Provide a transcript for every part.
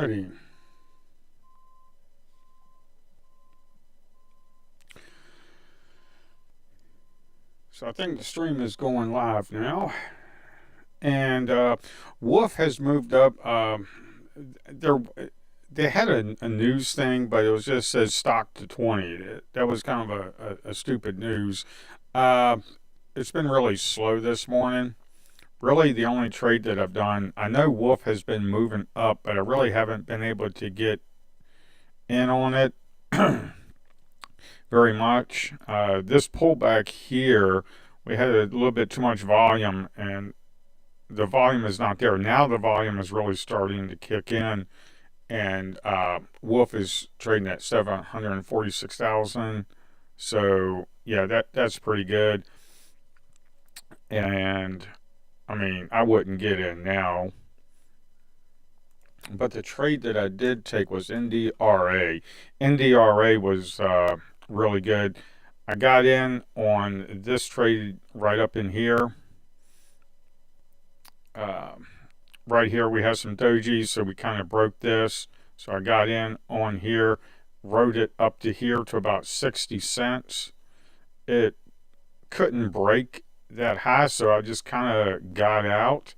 Alrighty. So I think the stream is going live now. And Wolf has moved up. They had a news thing, but it was just says stock to 20. That was kind of a stupid news. Uh, it's been really slow this morning. Really, the only trade that I've done, I know Wolf has been moving up, but I really haven't been able to get in on it very much. This pullback here, we had a little bit too much volume, and the volume is not there. Now the volume is really starting to kick in, and Wolf is trading at 746,000. So yeah, that's pretty good. And I mean, I wouldn't get in now. But the trade that I did take was NDRA. NDRA was really good. I got in on this trade right up in here. Right here we have some dojis, so we kind of broke this. So I got in on here, rode it up to here to about 60 cents. It couldn't break that high, so I just kind of got out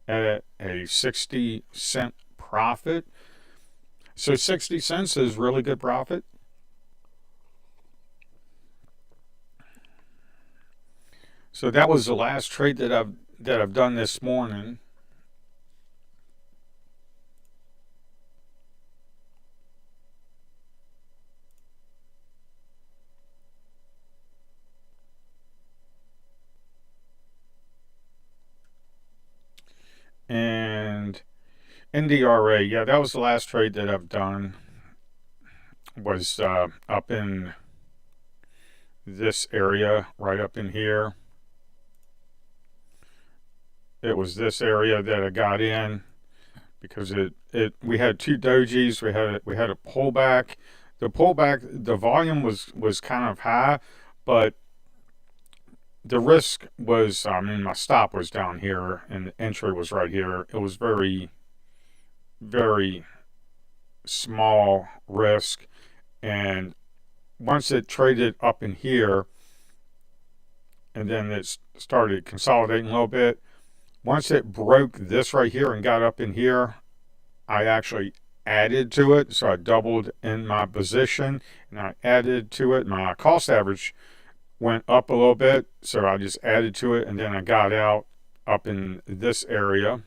at a 60-cent profit. So 60 cents is really good profit. So that was the last trade that I've done this morning. And NDRA, yeah, that was the last trade that I've done. Was up in this area, right up in here. It was this area that I got in because we had two dojis. We had a pullback. The volume was kind of high, but the risk was, I mean, my stop was down here and the entry was right here. It was very, very small risk. And once it traded up in here, and then it started consolidating a little bit, once it broke this right here and got up in here, I actually added to it. So I doubled in my position and I added to it. My cost average went up a little bit, so I just added to it, and then I got out up in this area,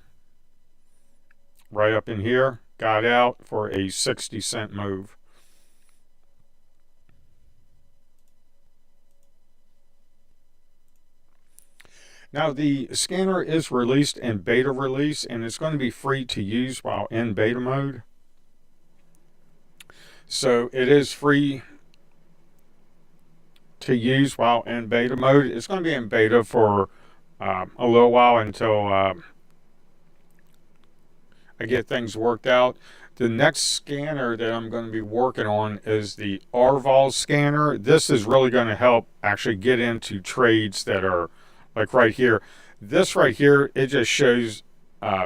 right up in here, got out for a 60-cent move. Now the scanner is released in beta release, and it's going to be free to use while in beta mode. So it is free to use while in beta mode. It's going to be in beta for a little while until I get things worked out. The next scanner that I'm going to be working on is the RVOL scanner. This is really going to help actually get into trades that are like right here. This right here, it just shows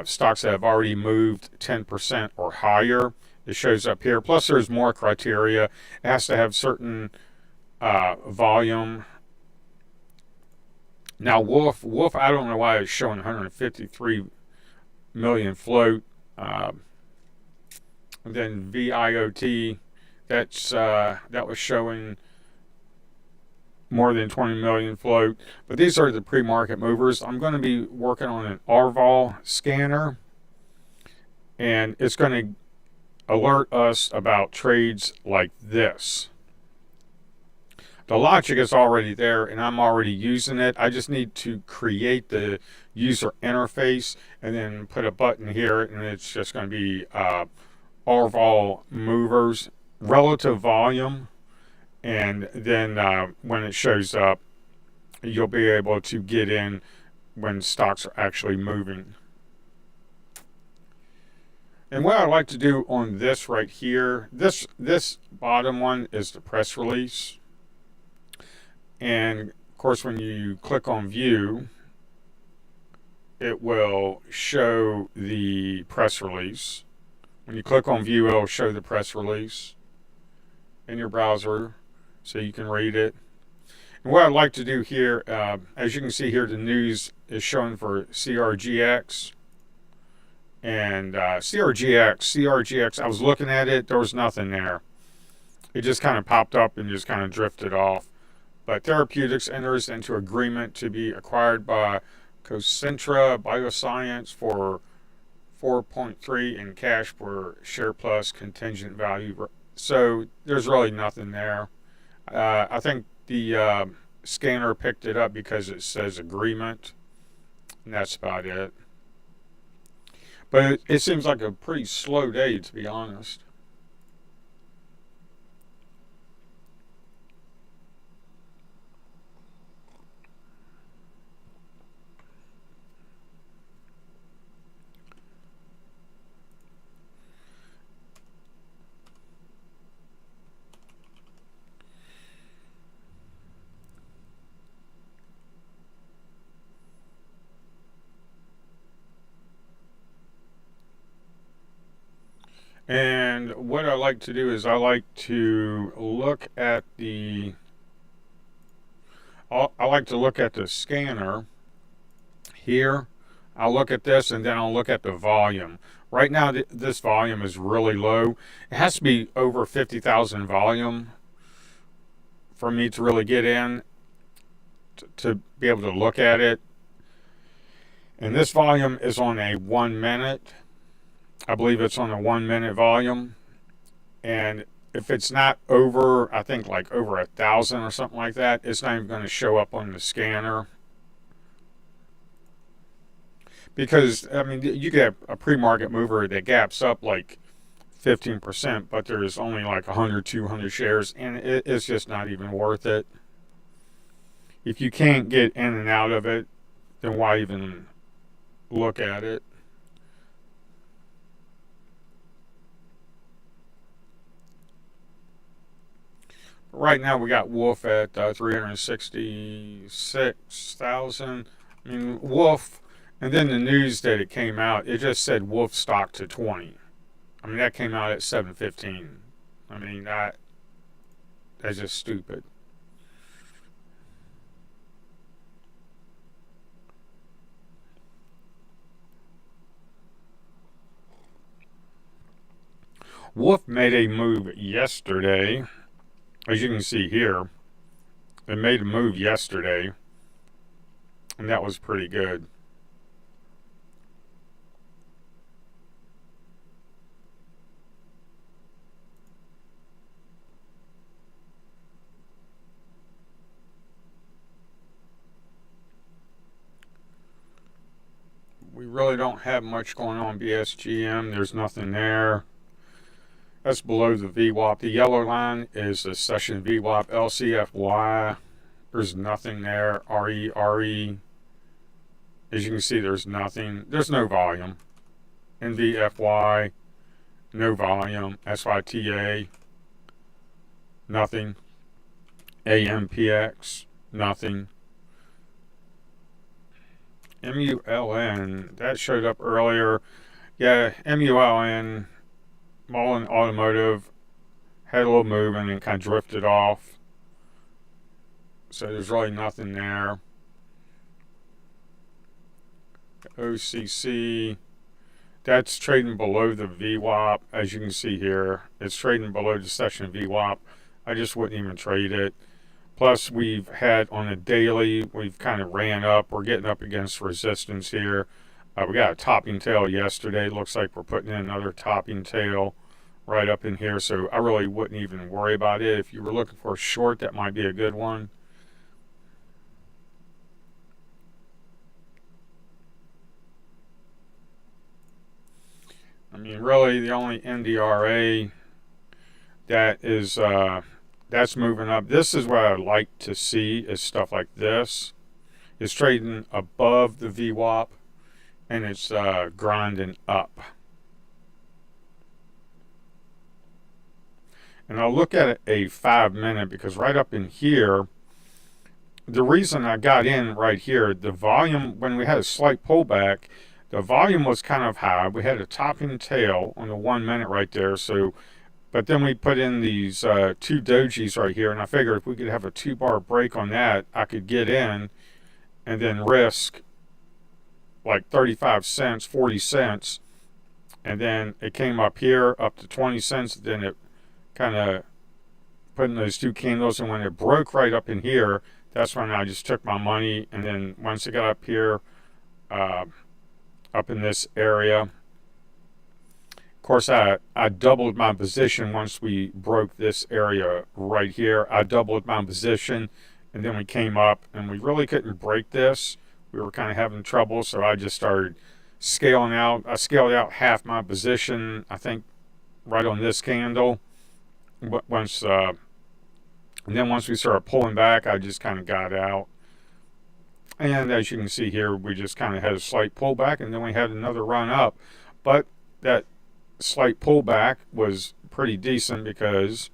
stocks that have already moved 10% or higher. It shows up here. Plus there's more criteria. It has to have certain volume. Now Wolf, I don't know why it's showing 153 million float. And then VIOT, that was showing more than 20 million float. But these are the pre-market movers. I'm going to be working on an RVOL scanner, and it's going to alert us about trades like this. The logic is already there, and I'm already using it. I just need to create the user interface and then put a button here, and it's just going to be RVOL movers, relative volume, and then when it shows up, you'll be able to get in when stocks are actually moving. And what I like to do on this right here, this bottom one is the press release. And of course, when you click on view, it will show the press release When you click on view, it'll show the press release in your browser so you can read it. And what I'd like to do here, as you can see here, the news is showing for CRGX. And CRGX, I was looking at it, there was nothing there. It just kind of popped up and just kind of drifted off. But Therapeutics enters into agreement to be acquired by Concentra Bioscience for 4.3 in cash per share plus contingent value. So there's really nothing there. I think the scanner picked it up because it says agreement, and that's about it. But it seems like a pretty slow day, to be honest. And what I like to do is I like to look at the scanner here. I'll look at this and then I'll look at the volume. Right now this volume is really low. It has to be over 50,000 volume for me to really get in to be able to look at it. And this volume is on a 1 minute. I believe it's on a 1 minute volume. And if it's not over, I think like over 1,000 or something like that, it's not even going to show up on the scanner. Because, I mean, you get a pre-market mover that gaps up like 15%, but there's only like 100, 200 shares, and it's just not even worth it. If you can't get in and out of it, then why even look at it? Right now we got Wolf at 366,000. I mean, Wolf, and then the news that it came out, it just said Wolf stock to 20. I mean, that came out at 7:15. I mean, that's just stupid. Wolf made a move yesterday. As you can see here, it made a move yesterday, and that was pretty good. We really don't have much going on BSGM. There's nothing there. That's below the VWAP. The yellow line is the session VWAP. LCFY, there's nothing there. RE. As you can see, there's nothing. There's no volume. NVFY, no volume. SYTA, nothing. AMPX, nothing. MULN, that showed up earlier. Yeah, MULN, Mullen Automotive, had a little move and then kind of drifted off. So there's really nothing there. OCC, that's trading below the VWAP. As you can see here, it's trading below the session VWAP. I just wouldn't even trade it. Plus, we've had on a daily, we've kind of ran up. We're getting up against resistance here. We got a topping tail yesterday. Looks like we're putting in another topping tail right up in here. So I really wouldn't even worry about it. If you were looking for a short, that might be a good one. I mean, really, the only NDRA that is that's moving up. This is what I like to see, is stuff like this. It's trading above the VWAP, and it's grinding up. And I'll look at a 5 minute, because right up in here, the reason I got in right here, the volume, when we had a slight pullback, The volume was kind of high. We had a topping tail on the 1 minute right there. So, but then we put in these two dojis right here, and I figured if we could have a 2-bar break on that, I could get in and then risk like 35 cents, 40 cents, and then it came up here up to 20 cents. Then it kind of put in those two candles, and when it broke right up in here, that's when I just took my money. And then once it got up here, up in this area, of course, I doubled my position once we broke this area right here. I doubled my position, and then we came up, and we really couldn't break this. We were kind of having trouble, so I just started scaling out. I scaled out half my position, I think, right on this candle. But and then once we started pulling back, I just kind of got out. And as you can see here, we just kind of had a slight pullback, and then we had another run up. But that slight pullback was pretty decent because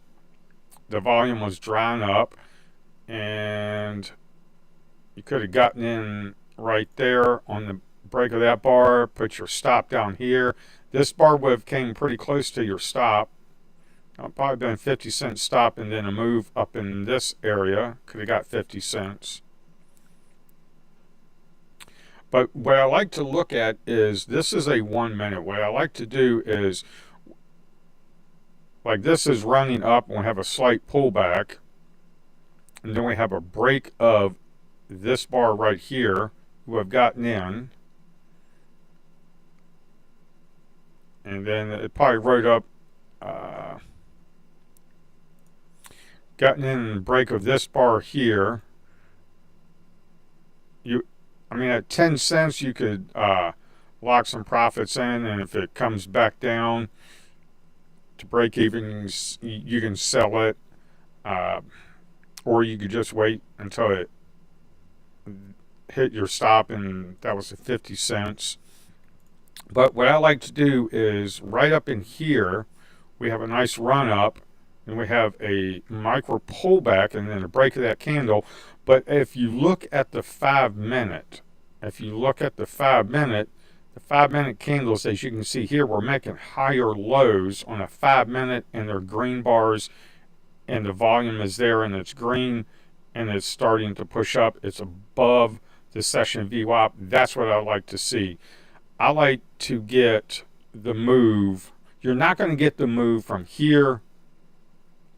the volume was drying up, and you could have gotten in right there on the break of that bar, put your stop down here. This bar would have came pretty close to your stop. Probably been 50 cent stop, and then a move up in this area. Could have got 50 cents. But what I like to look at is, this is a 1 minute. What I like to do is, like this is running up, and we have a slight pullback. And then we have a break of this bar right here, who have gotten in. And then it probably rode up, gotten in the break of this bar here. I mean, at 10 cents, you could lock some profits in, and if it comes back down to break even, you can sell it, or you could just wait until it hit your stop, and that was at 50 cents. But what I like to do is, right up in here, we have a nice run up, and we have a micro pullback, and then a break of that candle. But if you look at the 5 minute, the 5 minute candles, as you can see here, we're making higher lows on a 5 minute, and they're green bars, and the volume is there, and it's green, and it's starting to push up. It's above the session VWAP. That's what I like to see. I like to get the move. You're not going to get the move from here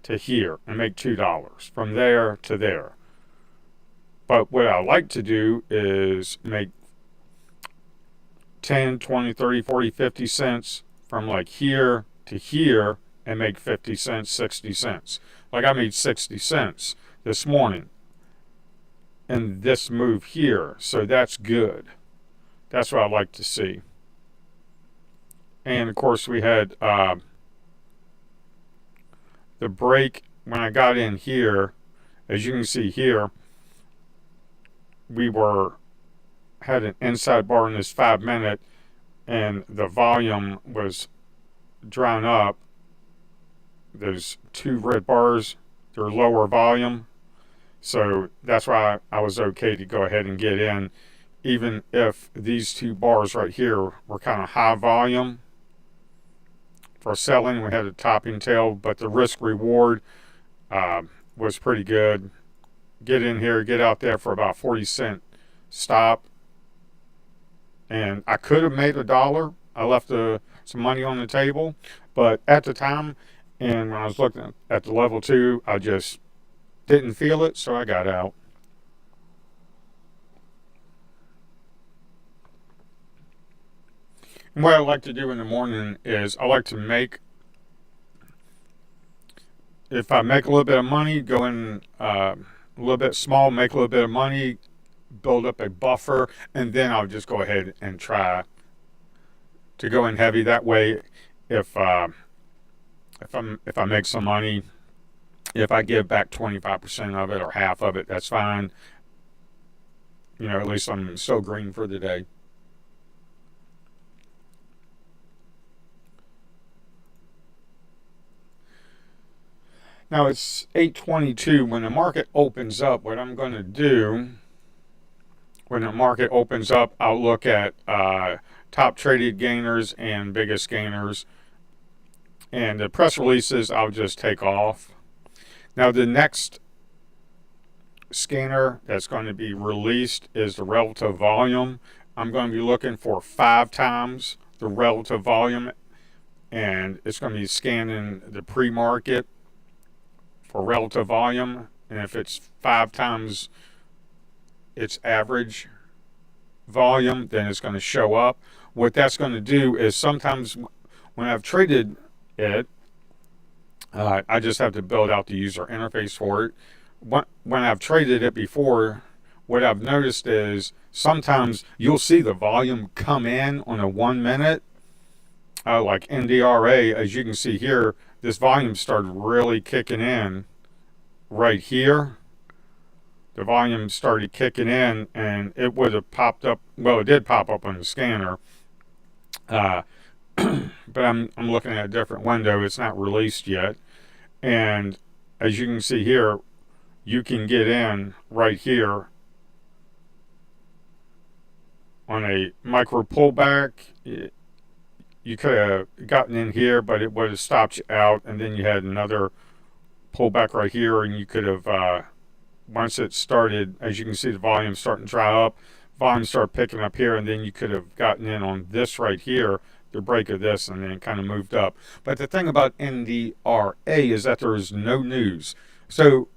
to here and make $2, from there to there. But what I like to do is make 10, 20, 30, 40, 50 cents from like here to here, and make 50 cents, 60 cents. Like I made 60 cents this morning in this move here. So that's good. That's what I like to see. And of course, we had the break when I got in here. As you can see here, we had an inside bar in this 5 minute, and the volume was drawn up. Those two red bars, they're lower volume, so that's why I was okay to go ahead and get in, even if these two bars right here were kind of high volume. For selling, we had a topping tail, but the risk reward was pretty good. Get in here, get out there for about 40 cent stop, and I could have made $1. I left some money on the table, but at the time, and when I was looking at the level 2, I just didn't feel it, so I got out. And what I like to do in the morning is, I like to make, if I make a little bit of money, go in a little bit small, make a little bit of money, build up a buffer, and then I'll just go ahead and try to go in heavy. That way, if I make some money, if I give back 25% of it or half of it, that's fine. You know, at least I'm still green for the day. Now it's 8:22. When the market opens up, what I'm going to do, when the market opens up, I'll look at top traded gainers and biggest gainers. And the press releases, I'll just take off. Now, the next scanner that's going to be released is the relative volume. I'm going to be looking for 5 times the relative volume, and it's going to be scanning the pre-market for relative volume. And if it's 5 times its average volume, then it's going to show up. What that's going to do is sometimes when I've traded it, I just have to build out the user interface for it. When I've traded it before, what I've noticed is sometimes you'll see the volume come in on a 1 minute, like NDRA. As you can see here, this volume started really kicking in right here. The volume started kicking in, and it would have popped up. Well, it did pop up on the scanner, but I'm looking at a different window. It's not released yet, and as you can see here, you can get in right here on a micro pullback. You could have gotten in here, but it would have stopped you out, and then you had another pullback right here, and you could have, once it started, as you can see, the volume starting to dry up, volume started picking up here, and then you could have gotten in on this right here, the break of this, and then kind of moved up. But the thing about NDRA is that there is no news. So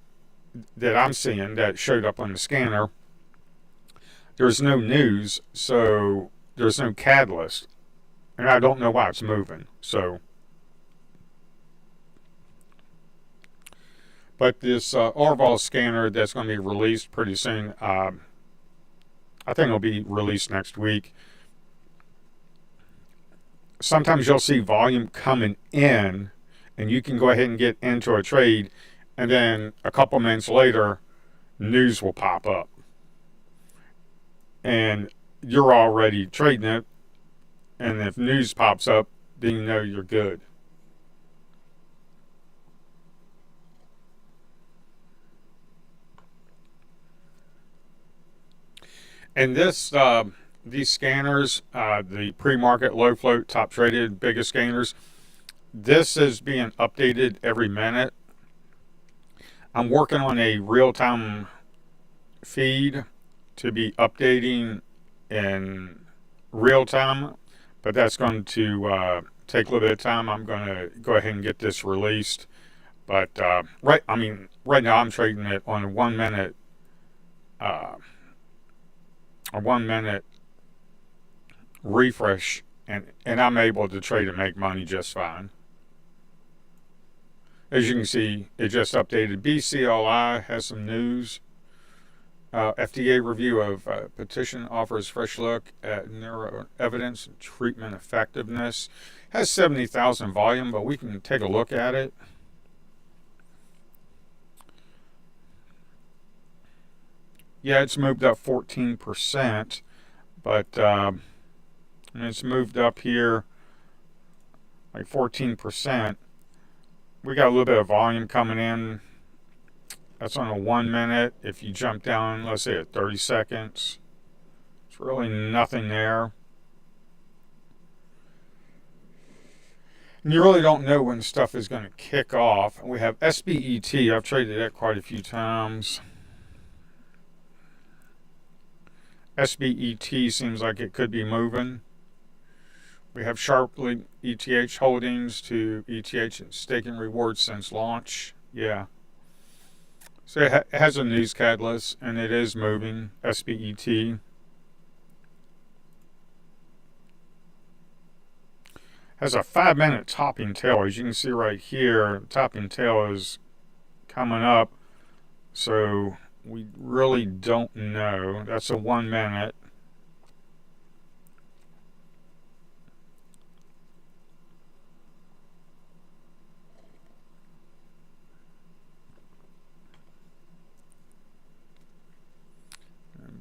that I'm seeing that showed up on the scanner, there's no news, so there's no catalyst, and I don't know why it's moving. So, but this Orval scanner that's going to be released pretty soon, I think it'll be released next week. Sometimes you'll see volume coming in, and you can go ahead and get into a trade, and then a couple minutes later, news will pop up. And you're already trading it, and if news pops up, then you know you're good. And these scanners, the pre-market, low float, top traded, biggest scanners, this is being updated every minute. I'm working on a real-time feed to be updating in real time, but that's going to take a little bit of time. I'm going to go ahead and get this released. But right now I'm trading it on a 1 minute, a 1 minute refresh, and I'm able to trade and make money just fine. As you can see, it just updated. BCLI has some news. FDA review of petition offers fresh look at neuro evidence and treatment effectiveness. Has 70,000 volume, but we can take a look at it. Yeah, it's moved up 14%, but it's moved up here like 14%. We got a little bit of volume coming in. That's on a 1 minute. If you jump down, let's say at 30 seconds, it's really nothing there. And you really don't know when stuff is going to kick off. We have SBET. I've traded that quite a few times. SBET seems like it could be moving. We have sharply ETH holdings to ETH and staking rewards since launch. Yeah. So it has a news catalyst, and it is moving. SBET. Has a 5-minute topping tail. As you can see right here, topping tail is coming up. So we really don't know. That's a 1 minute.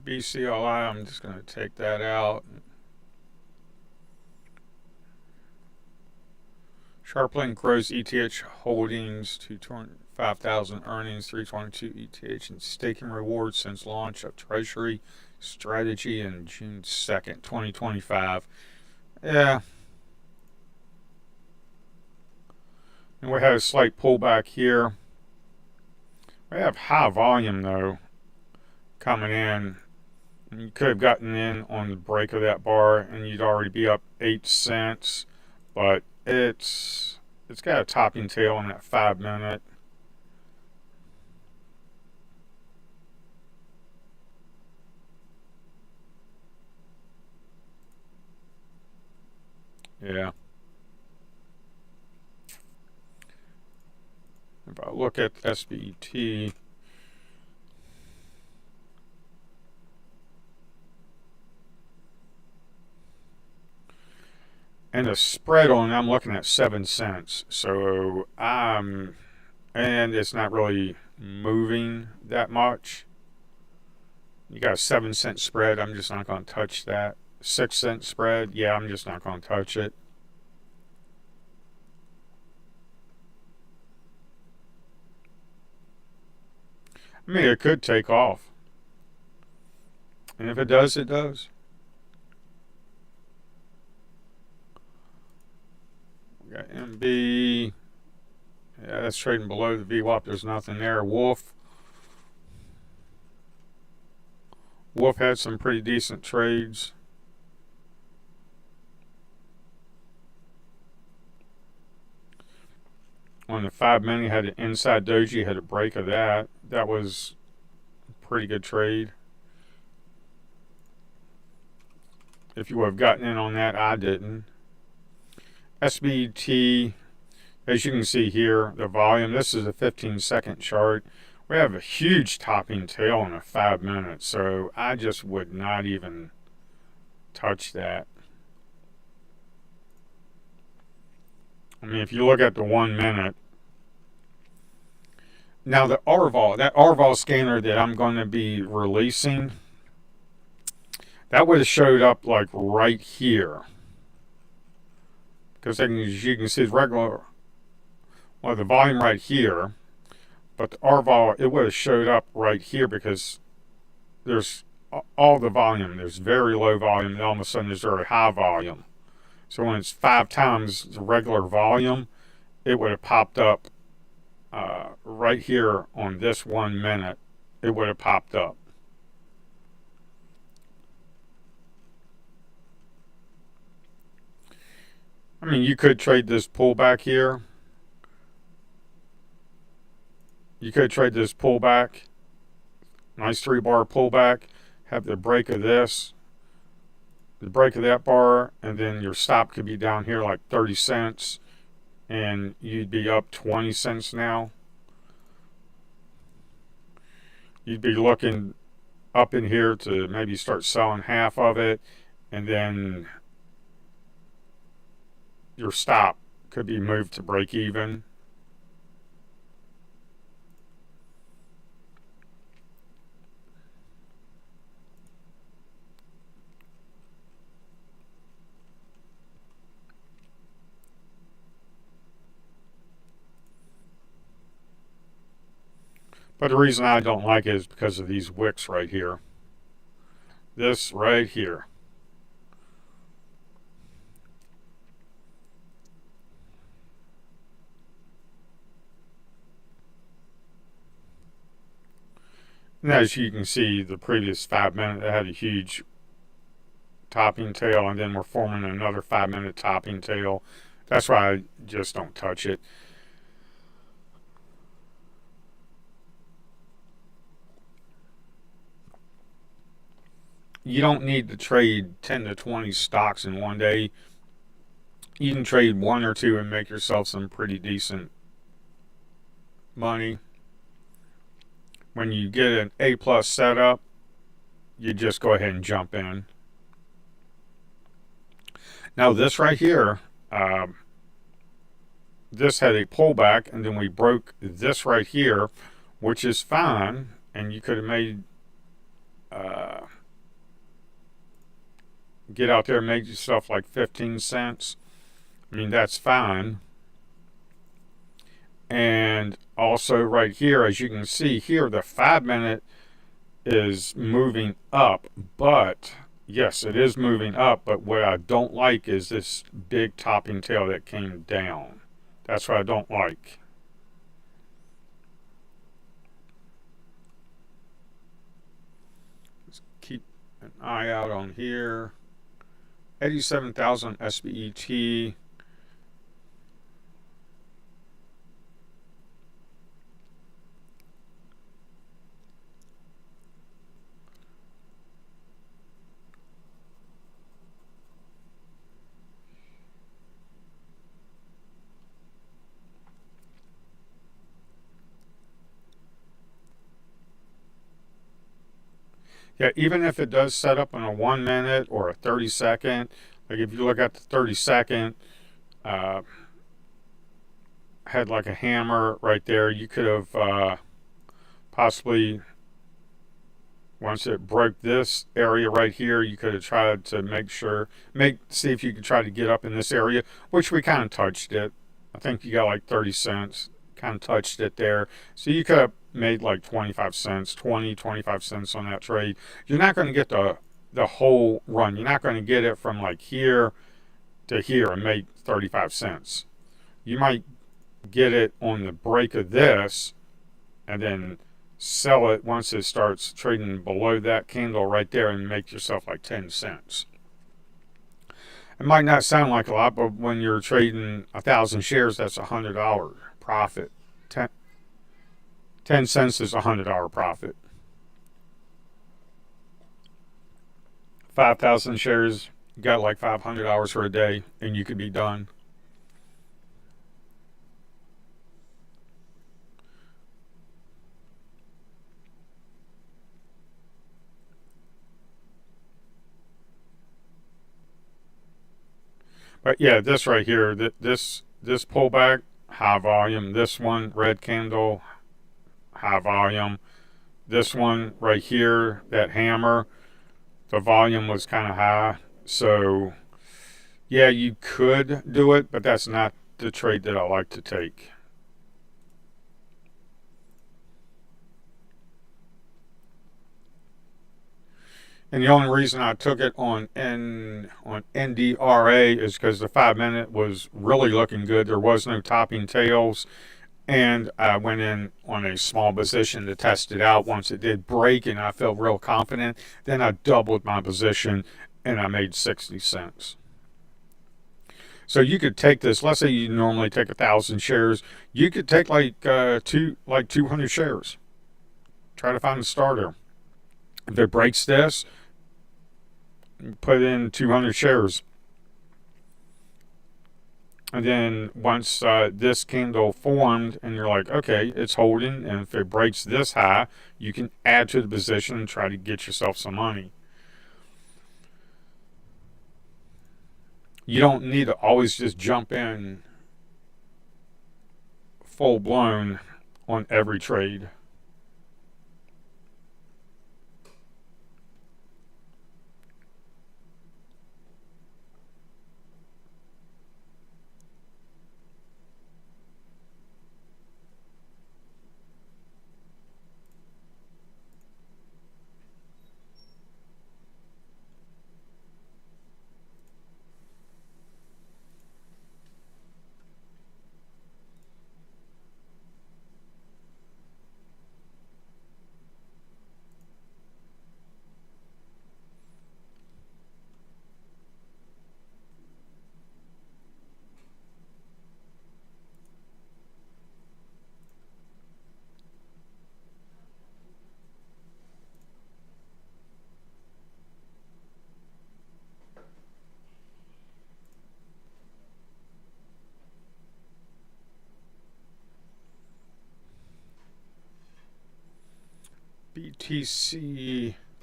BCLI, I'm just going to take that out. Sharpling grows ETH holdings to 5,000 earnings, 322 ETH, and staking rewards since launch of Treasury strategy in June 2nd, 2025. Yeah. And we had a slight pullback here. We have high volume though coming in. You could have gotten in on the break of that bar and you'd already be up 8 cents, but it's got a topping tail on that 5-minute. Yeah. If I look at SBT, and the spread on it, I'm looking at 7 cents. So and it's not really moving that much. You got a 7-cent spread. I'm just not going to touch that. 6-cent spread. Yeah, I'm just not going to touch it. I mean, it could take off. And if it does, it does. We got MB. Yeah, that's trading below the VWAP. There's nothing there. Wolf had some pretty decent trades. On the 5-minute, had an inside doji, had a break of that. That was a pretty good trade. If you would have gotten in on that, I didn't. SBT, as you can see here, the volume, this is a 15-second chart. We have a huge topping tail in a 5-minute, so I just would not even touch that. I mean, if you look at the 1 minute, now that RVOL scanner that I'm going to be releasing, that would have showed up like right here. Because as you can see, it's regular, well, the volume right here, but the RVOL, it would have showed up right here because there's all the volume. There's very low volume, and all of a sudden there's very high volume. So when it's 5 times the regular volume, it would have popped up right here on this 1 minute. It would have popped up. I mean, you could trade this pullback here. You could trade this pullback. Nice 3-bar pullback. Have the break of this, the break of that bar, and then your stop could be down here like 30 cents, and you'd be up 20 cents now. You'd be looking up in here to maybe start selling half of it, and then your stop could be moved to break even. But the reason I don't like it is because of these wicks right here. This right here. And as you can see, the previous 5-minute, it had a huge topping tail, and then we're forming another 5-minute topping tail. That's why I just don't touch it. You don't need to trade 10 to 20 stocks in one day. You can trade 1 or 2 and make yourself some pretty decent money. When you get an A+ setup, you just go ahead and jump in. Now this right here, this had a pullback, and then we broke this right here, which is fine, and you could have made get out there and make yourself like 15 cents. I mean, that's fine. And also right here, as you can see here, the 5-minute is moving up, but yes, it is moving up, but what I don't like is this big topping tail that came down. That's what I don't like. Just keep an eye out on here. 87,000 SBET. Yeah, even if it does set up on a 1 minute or a 30 second, like if you look at the 30 second, uh, had like a hammer right there, you could have possibly, once it broke this area right here, you could have tried to see if you could try to get up in this area, which we kind of touched it. I think you got like 30 cents, kind of touched it there. So you could have made like 25 cents, 25 cents on that trade. You're not going to get the whole run. You're not going to get it from like here to here and make 35 cents. You might get it on the break of this and then sell it once it starts trading below that candle right there and make yourself like 10 cents. It might not sound like a lot, but when you're trading 1,000 shares, that's $100 profit. 10 cents is $100 profit. 5,000 shares, you got like $500 for a day, and you could be done. But yeah, this right here, this pullback, high volume. This one, red candle, high volume. This one right here, that hammer, the volume was kind of high. So yeah, you could do it, but that's not the trade that I like to take. And the only reason I took it on NDRA is because the 5 minute was really looking good. There was no topping tails, and I went in on a small position to test it out. Once it did break and I felt real confident, then I doubled my position and I made 60 cents. So you could take this. Let's say you normally take 1,000 shares. You could take like 200 shares. Try to find a starter. If it breaks this, put in 200 shares. And then once this candle formed and you're like, okay, it's holding, and if it breaks this high, you can add to the position and try to get yourself some money. You don't need to always just jump in full blown on every trade.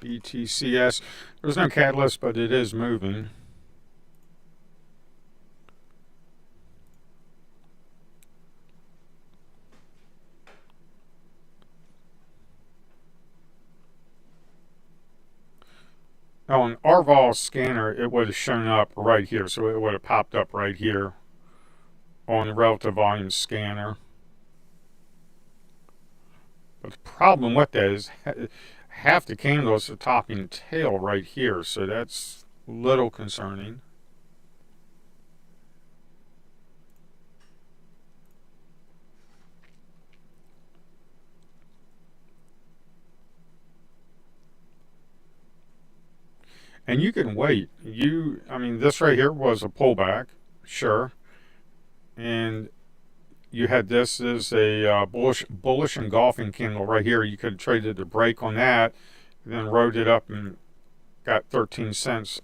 BTCS. There's no catalyst, but it is moving. Now, on RVOL scanner, it would have shown up right here. So it would have popped up right here on the relative volume scanner. But the problem with that is half the candle is the topping tail right here, so that's a little concerning. And you can wait. I mean, this right here was a pullback, sure, and you had this as a bullish engulfing candle right here. You could have traded the break on that, and then rode it up and got 13 cents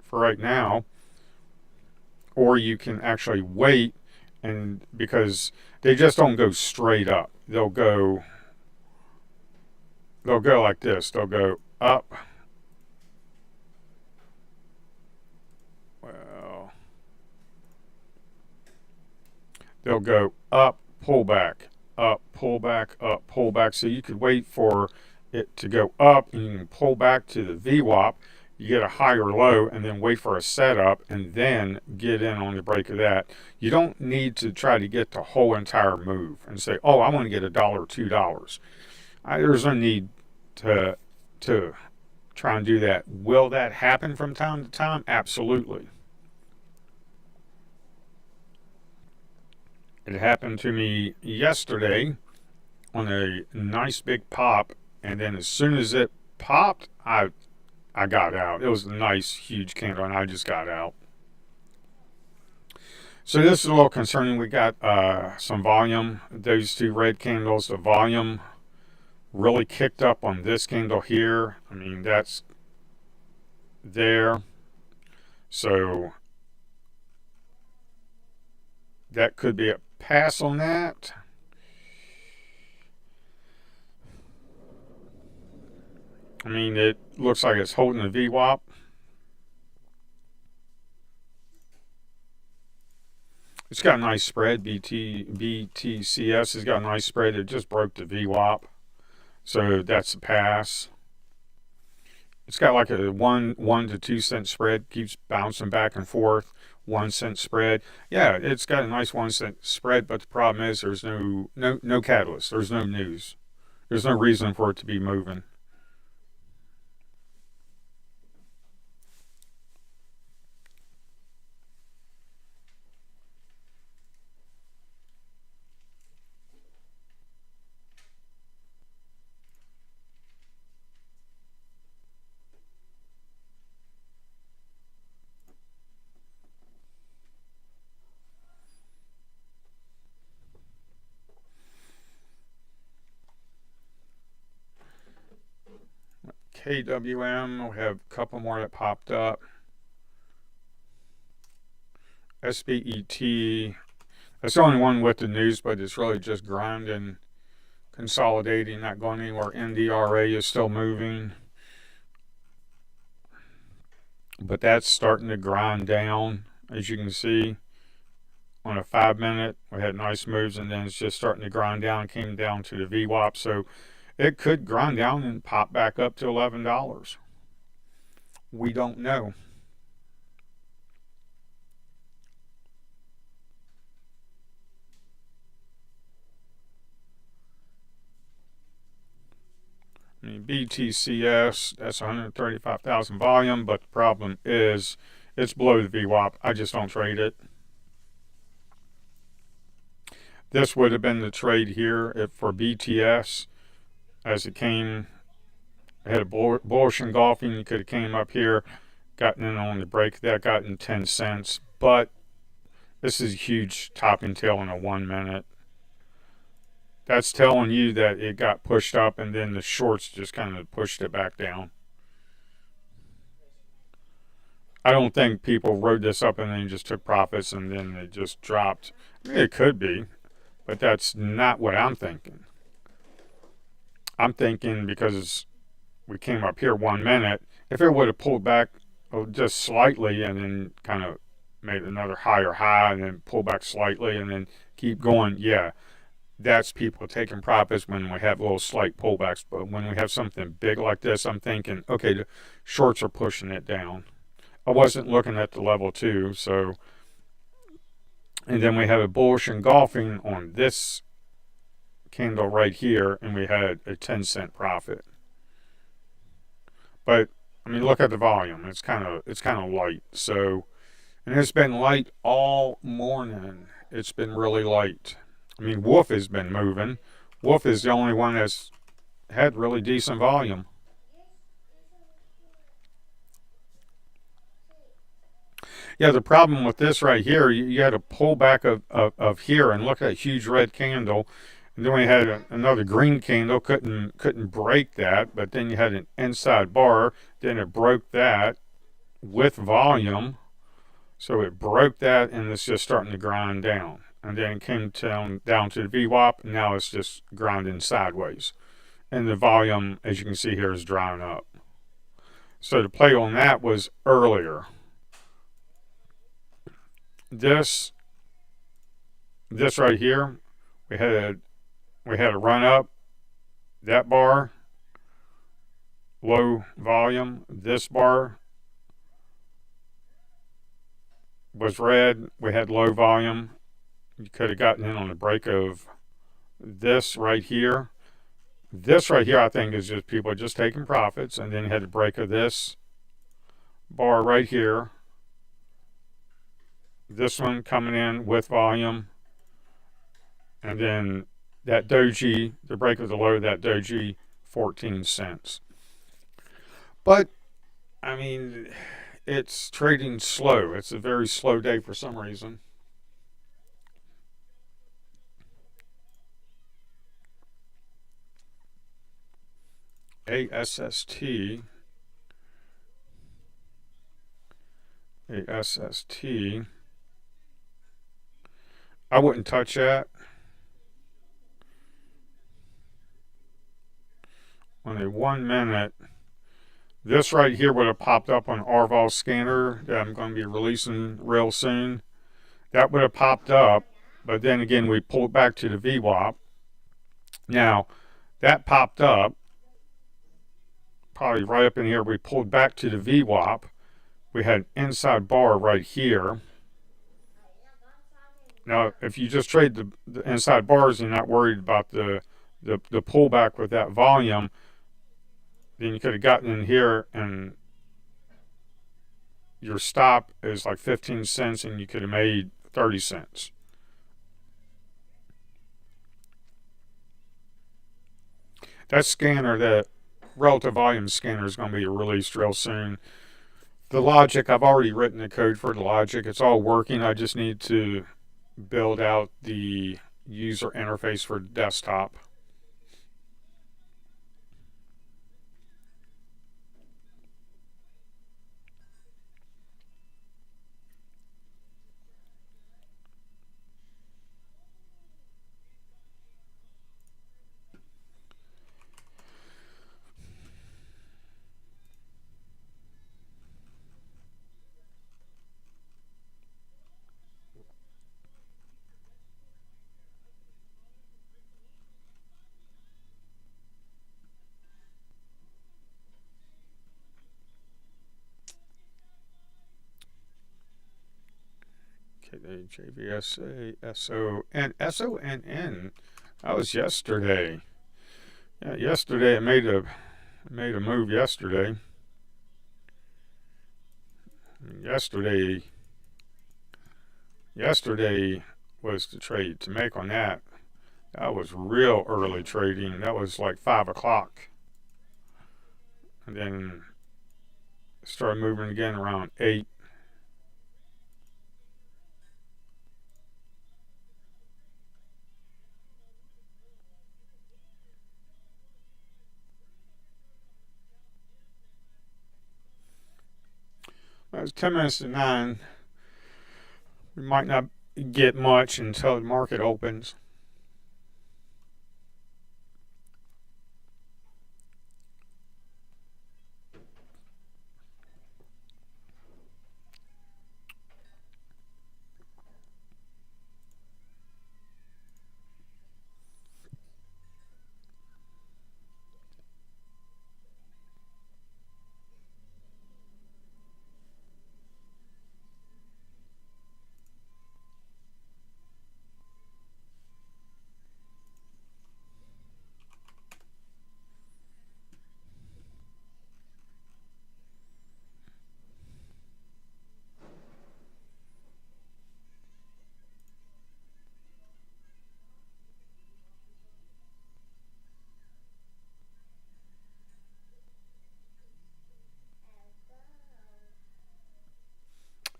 for right now. Or you can actually wait, and because they just don't go straight up, they'll go like this. They'll go up. Well, they'll go up, pull back, up, pull back, up, pull back. So you could wait for it to go up, and you can pull back to the VWAP. You get a higher low, and then wait for a setup, and then get in on the break of that. You don't need to try to get the whole entire move and say, "Oh, I want to get $1 or $2." There's no need to try and do that. Will that happen from time to time? Absolutely. It happened to me yesterday on a nice big pop, and then as soon as it popped, I got out. It was a nice huge candle, and I just got out. So this is a little concerning. We got some volume. Those two red candles, the volume really kicked up on this candle here. I mean, that's there. So that could be a pass on that. I mean, it looks like it's holding the VWAP. It's got a nice spread. BTCS has got a nice spread. It just broke the VWAP. So that's a pass. It's got like a 1 to 2 cent spread. Keeps bouncing back and forth. 1 cent spread. Yeah, it's got a nice 1 cent spread, but the problem is there's no catalyst. There's no news. There's no reason for it to be moving. KWM, we have a couple more that popped up. SBET, that's the only one with the news, but it's really just grinding, consolidating, not going anywhere. NDRA is still moving, but that's starting to grind down, as you can see. On a 5-minute, we had nice moves, and then it's just starting to grind down. Came down to the VWAP, so it could grind down and pop back up to $11. We don't know. I mean, BTCS, that's 135,000 volume, but the problem is it's below the VWAP. I just don't trade it. This would have been the trade here if for BTS as it came. It had a bullish engulfing. You could have came up here, gotten in on the break that, gotten 10 cents. But this is a huge topping tail in a 1 minute. That's telling you that it got pushed up, and then the shorts just kind of pushed it back down. I don't think people rode this up and then just took profits and then it just dropped. I mean, it could be, but that's not what I'm thinking. I'm thinking because we came up here 1 minute, if it would have pulled back just slightly and then kind of made another higher high and then pull back slightly and then keep going, yeah, that's people taking profits when we have little slight pullbacks. But when we have something big like this, I'm thinking, okay, the shorts are pushing it down. I wasn't looking at the level 2, so. And then we have a bullish engulfing on this candle right here, and we had a 10-cent profit. But I mean, look at the volume. It's kind of light. So, and it's been light all morning. It's been really light. I mean, Wolf has been moving. Wolf is the only one that's had really decent volume. Yeah, the problem with this right here, you had a pullback of here, and look at that huge red candle. And then we had another green candle, couldn't break that, but then you had an inside bar, then it broke that with volume. So it broke that, and it's just starting to grind down. And then it came down to the VWAP, and now it's just grinding sideways. And the volume, as you can see here, is drying up. So the play on that was earlier. This right here, we had a run up. That bar, low volume. This bar was red. We had low volume. You could have gotten in on the break of this right here. This right here, I think, is just people just taking profits, and then you had a break of this bar right here. This one coming in with volume, and then that doji, the break of the low of that doji, 14 cents. But I mean, it's trading slow. It's a very slow day for some reason. ASST. I wouldn't touch that. On a 1 minute, this right here would have popped up on Arval scanner that I'm going to be releasing real soon. That would have popped up, but then again, we pulled back to the VWAP. Now, that popped up, probably right up in here. We pulled back to the VWAP. We had an inside bar right here. Now, if you just trade the inside bars and you're not worried about the pullback with that volume, then you could have gotten in here and your stop is like 15 cents and you could have made 30 cents. That scanner, that relative volume scanner, is going to be released real soon. The logic, I've already written the code for the logic. It's all working. I just need to build out the user interface for desktop. JVSA, SONN. That was yesterday. Yeah, yesterday it made a move yesterday. Yesterday was the trade to make on that. That was real early trading. That was like 5 o'clock. And then started moving again around 8. It was 10 minutes to 9. We might not get much until the market opens.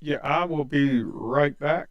Yeah, I will be right back.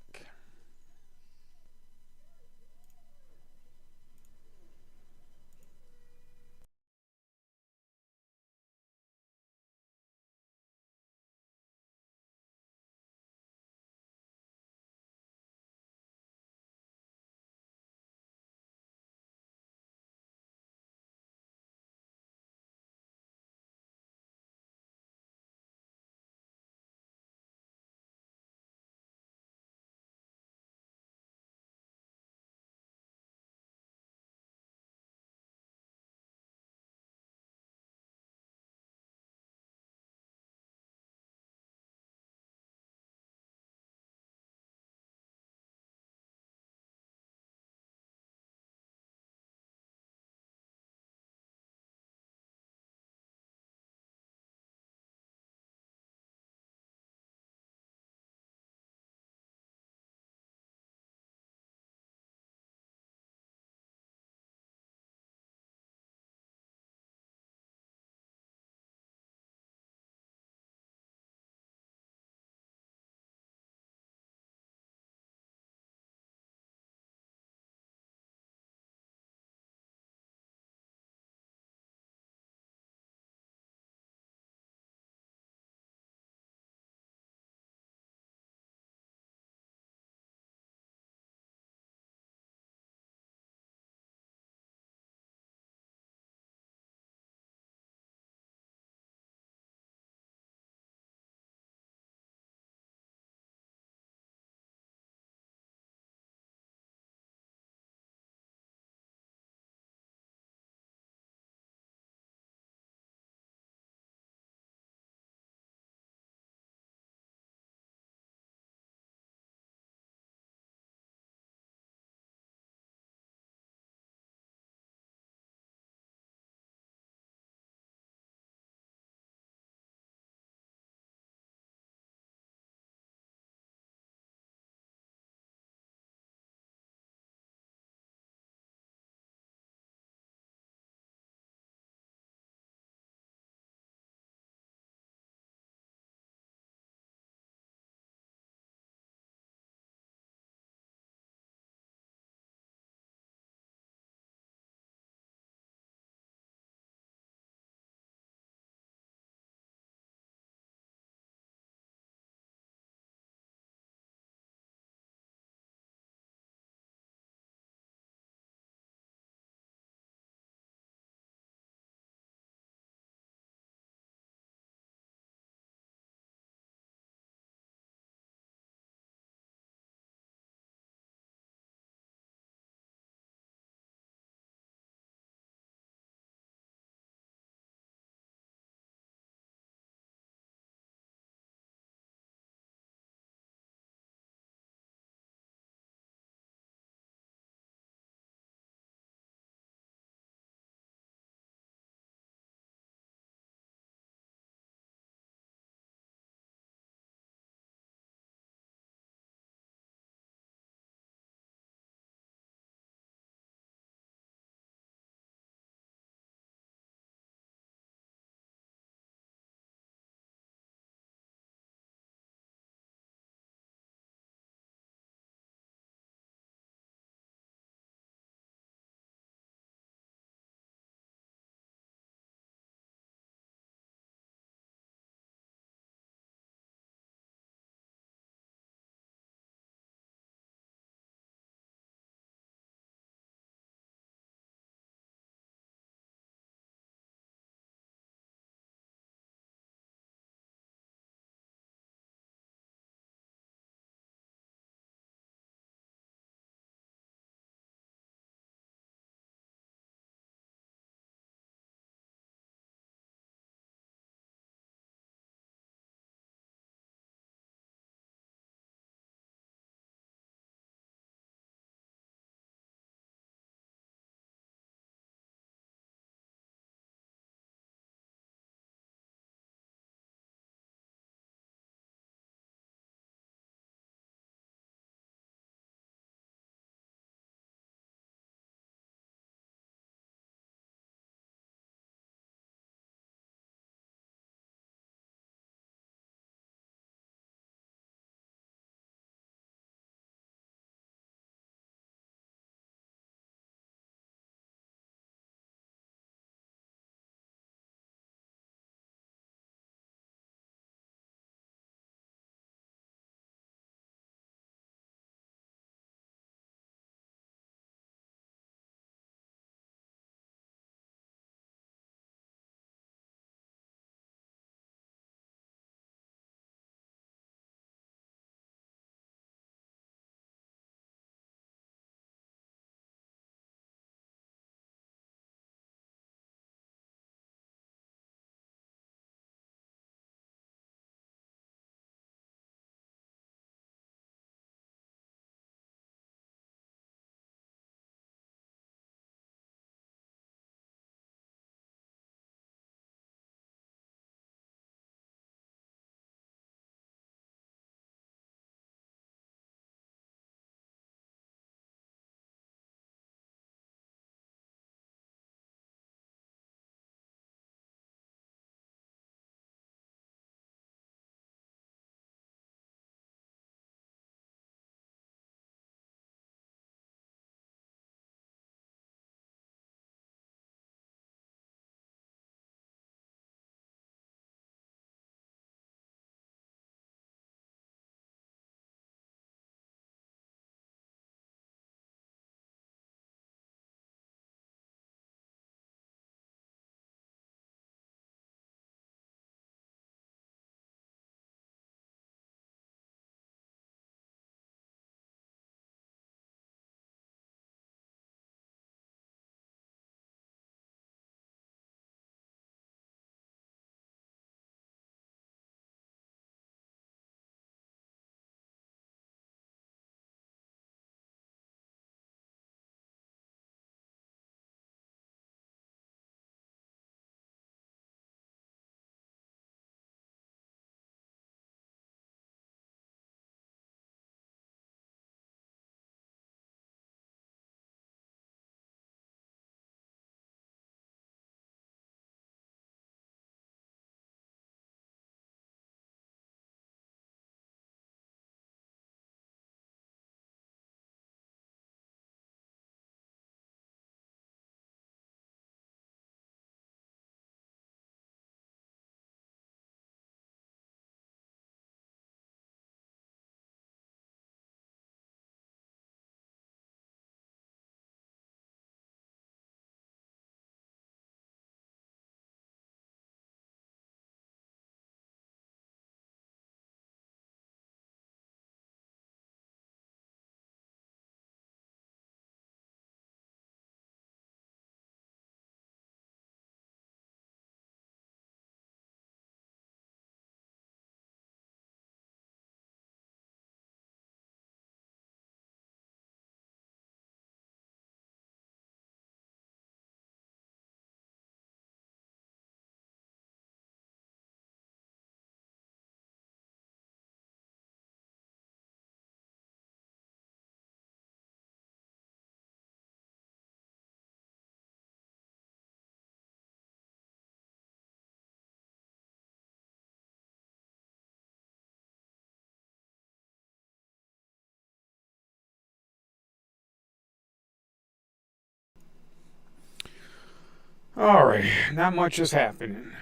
All right, not much is happening.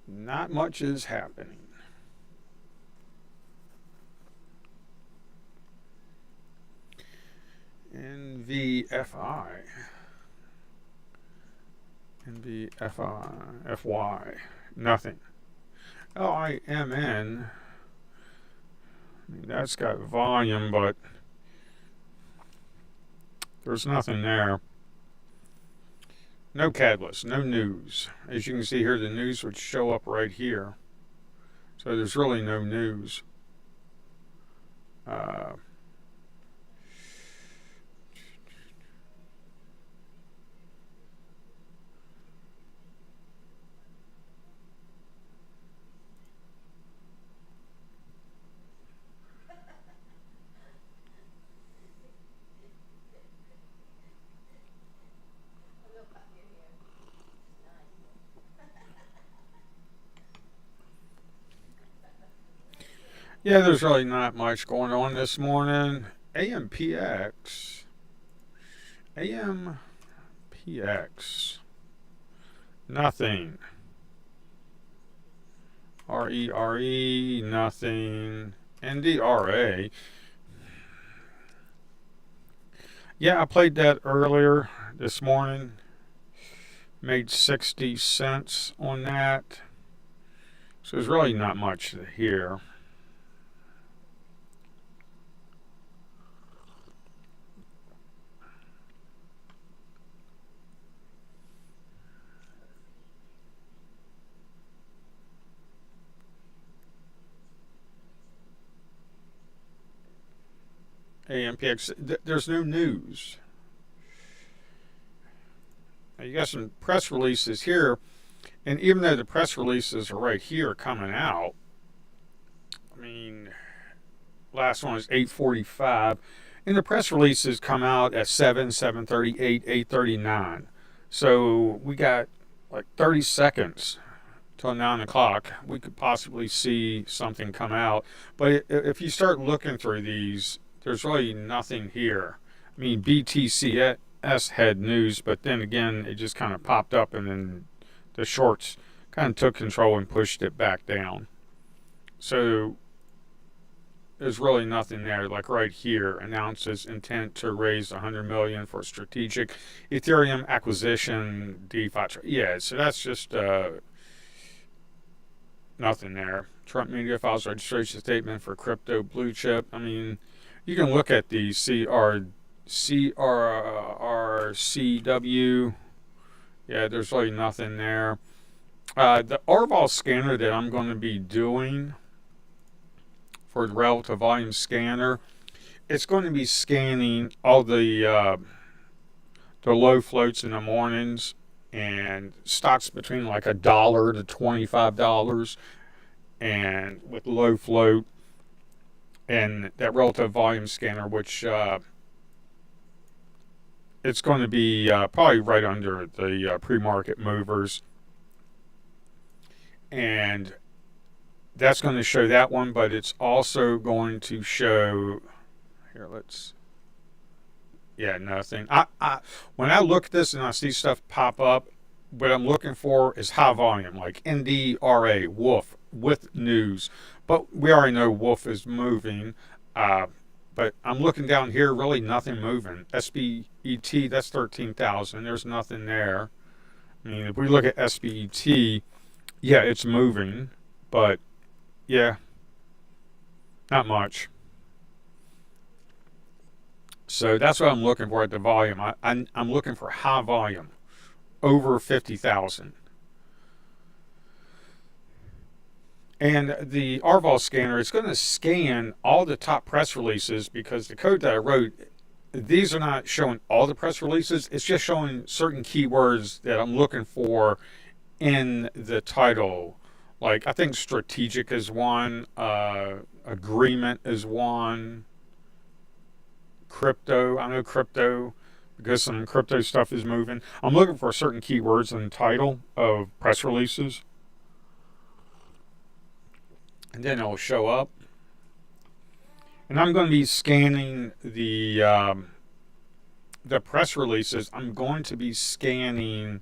Not much is happening. NVFI. NVFI. FY. Nothing. LIMN. I mean, that's got volume, but there's nothing there. No catalyst, no news. As you can see here, the news would show up right here. So there's really no news. Yeah, there's really not much going on this morning. AMPX. AMPX. Nothing. RERE. Nothing. NDRA. Yeah, I played that earlier this morning. Made 60 cents on that. So there's really not much here. AMPX, there's no news. Now you got some press releases here, and even though the press releases are right here coming out, I mean, last one is 8:45, and the press releases come out at 7, 7:38, 8:39. So we got like 30 seconds till 9 o'clock. We could possibly see something come out, but if you start looking through these, there's really nothing here. I mean, BTCS had news, but then again, it just kind of popped up, and then the shorts kind of took control and pushed it back down. So there's really nothing there. Like right here, announces intent to raise 100 million for strategic Ethereum acquisition DeFi. Yeah, so that's just nothing there. Trump Media files registration statement for crypto blue chip. I mean, you can look at the CRCW. Yeah, there's really nothing there. The Orval scanner that I'm going to be doing for the relative volume scanner, it's going to be scanning all the low floats in the mornings and stocks between like $1 to $25, and with low float, and that relative volume scanner, which it's going to be probably right under the pre-market movers, and that's going to show that one, but it's also going to show here. Nothing. When I look at this and I see stuff pop up, what I'm looking for is high volume, like NDRA, Wolf, with news. But we already know Wolf is moving. But I'm looking down here, really nothing moving. SBET, that's 13,000. There's nothing there. I mean, if we look at SBET, yeah, it's moving, but yeah, not much. So that's what I'm looking for at the volume. I'm looking for high volume, over 50,000. And the Arval scanner is going to scan all the top press releases, because the code that I wrote, these are not showing all the press releases. It's just showing certain keywords that I'm looking for in the title. Like, I think strategic is one, agreement is one, crypto. I know crypto because some crypto stuff is moving. I'm looking for certain keywords in the title of press releases, and then it'll show up. And I'm going to be scanning the the press releases, I'm going to be scanning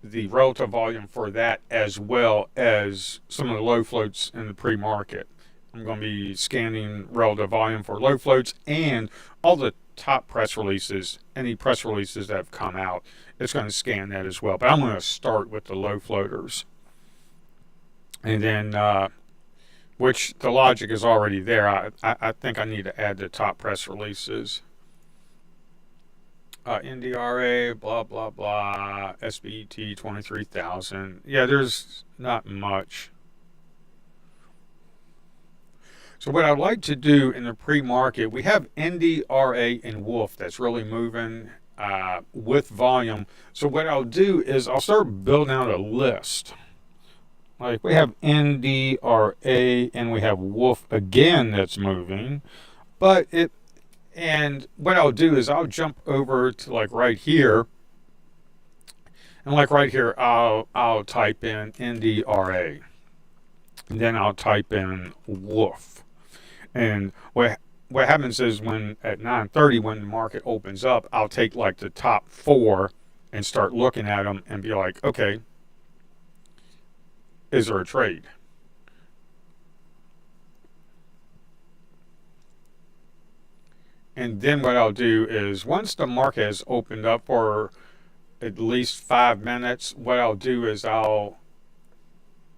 the relative volume for that as well as some of the low floats in the pre-market. I'm going to be scanning relative volume for low floats and all the top press releases, any press releases that have come out. It's going to scan that as well. But I'm going to start with the low floaters. And then, which the logic is already there. I think I need to add the top press releases. NDRA, blah, blah, blah, SBET 23,000. Yeah, there's not much. So what I'd like to do in the pre-market, we have NDRA and Wolf that's really moving with volume. So what I'll do is I'll start building out a list. Like we have NDRA and we have Wolf again that's moving. And what I'll do is I'll jump over to like right here. And like right here, I'll type in NDRA. And then I'll type in Wolf. And what happens is when at 9:30 when the market opens up, I'll take like the top 4 and start looking at them and be like, okay, is there a trade? And then what I'll do is once the market has opened up for at least 5 minutes, what I'll do is I'll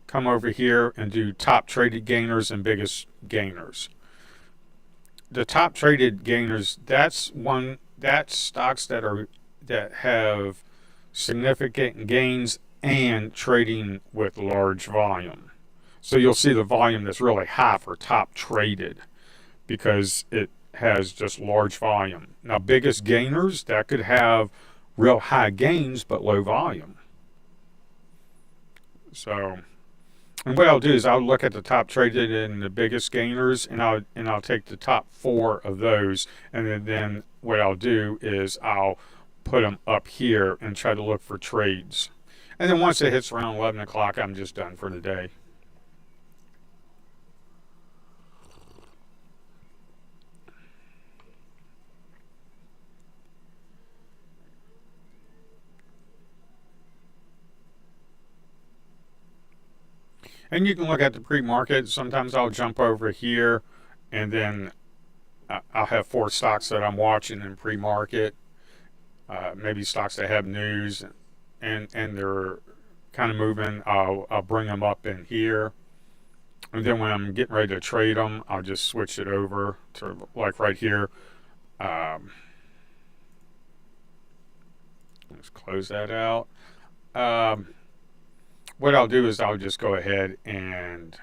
come over here and do top traded gainers and biggest gainers. The top traded gainers, that's stocks that have significant gains and trading with large volume. So you'll see the volume that's really high for top traded because it has just large volume. Now biggest gainers, that could have real high gains but low volume. So, and what I'll do is I'll look at the top traded and the biggest gainers, and I'll take the top 4 of those, and then what I'll do is I'll put them up here and try to look for trades. And then once it hits around 11 o'clock, I'm just done for the day. And you can look at the pre-market. Sometimes I'll jump over here and then I'll have 4 stocks that I'm watching in pre-market. Maybe stocks that have news and they're kind of moving. I'll bring them up in here. And then when I'm getting ready to trade them, I'll just switch it over to like right here. Let's close that out. What I'll do is I'll just go ahead and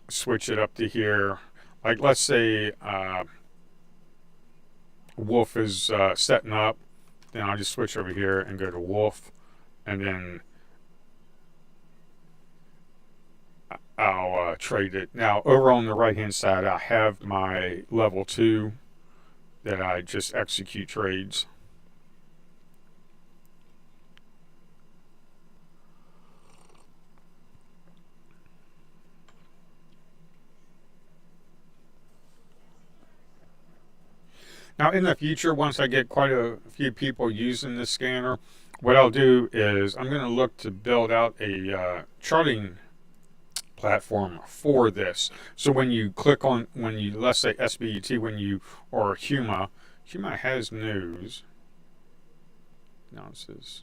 switch it up to here. Like let's say Wolf is setting up, then I'll just switch over here and go to Wolf, and then I'll trade it. Now over on the right hand side I have my level 2 that I just execute trades. Now in the future, once I get quite a few people using this scanner, what I'll do is I'm going to look to build out a charting platform for this. So when you click on, let's say SBET, or HUMA has news. Now it says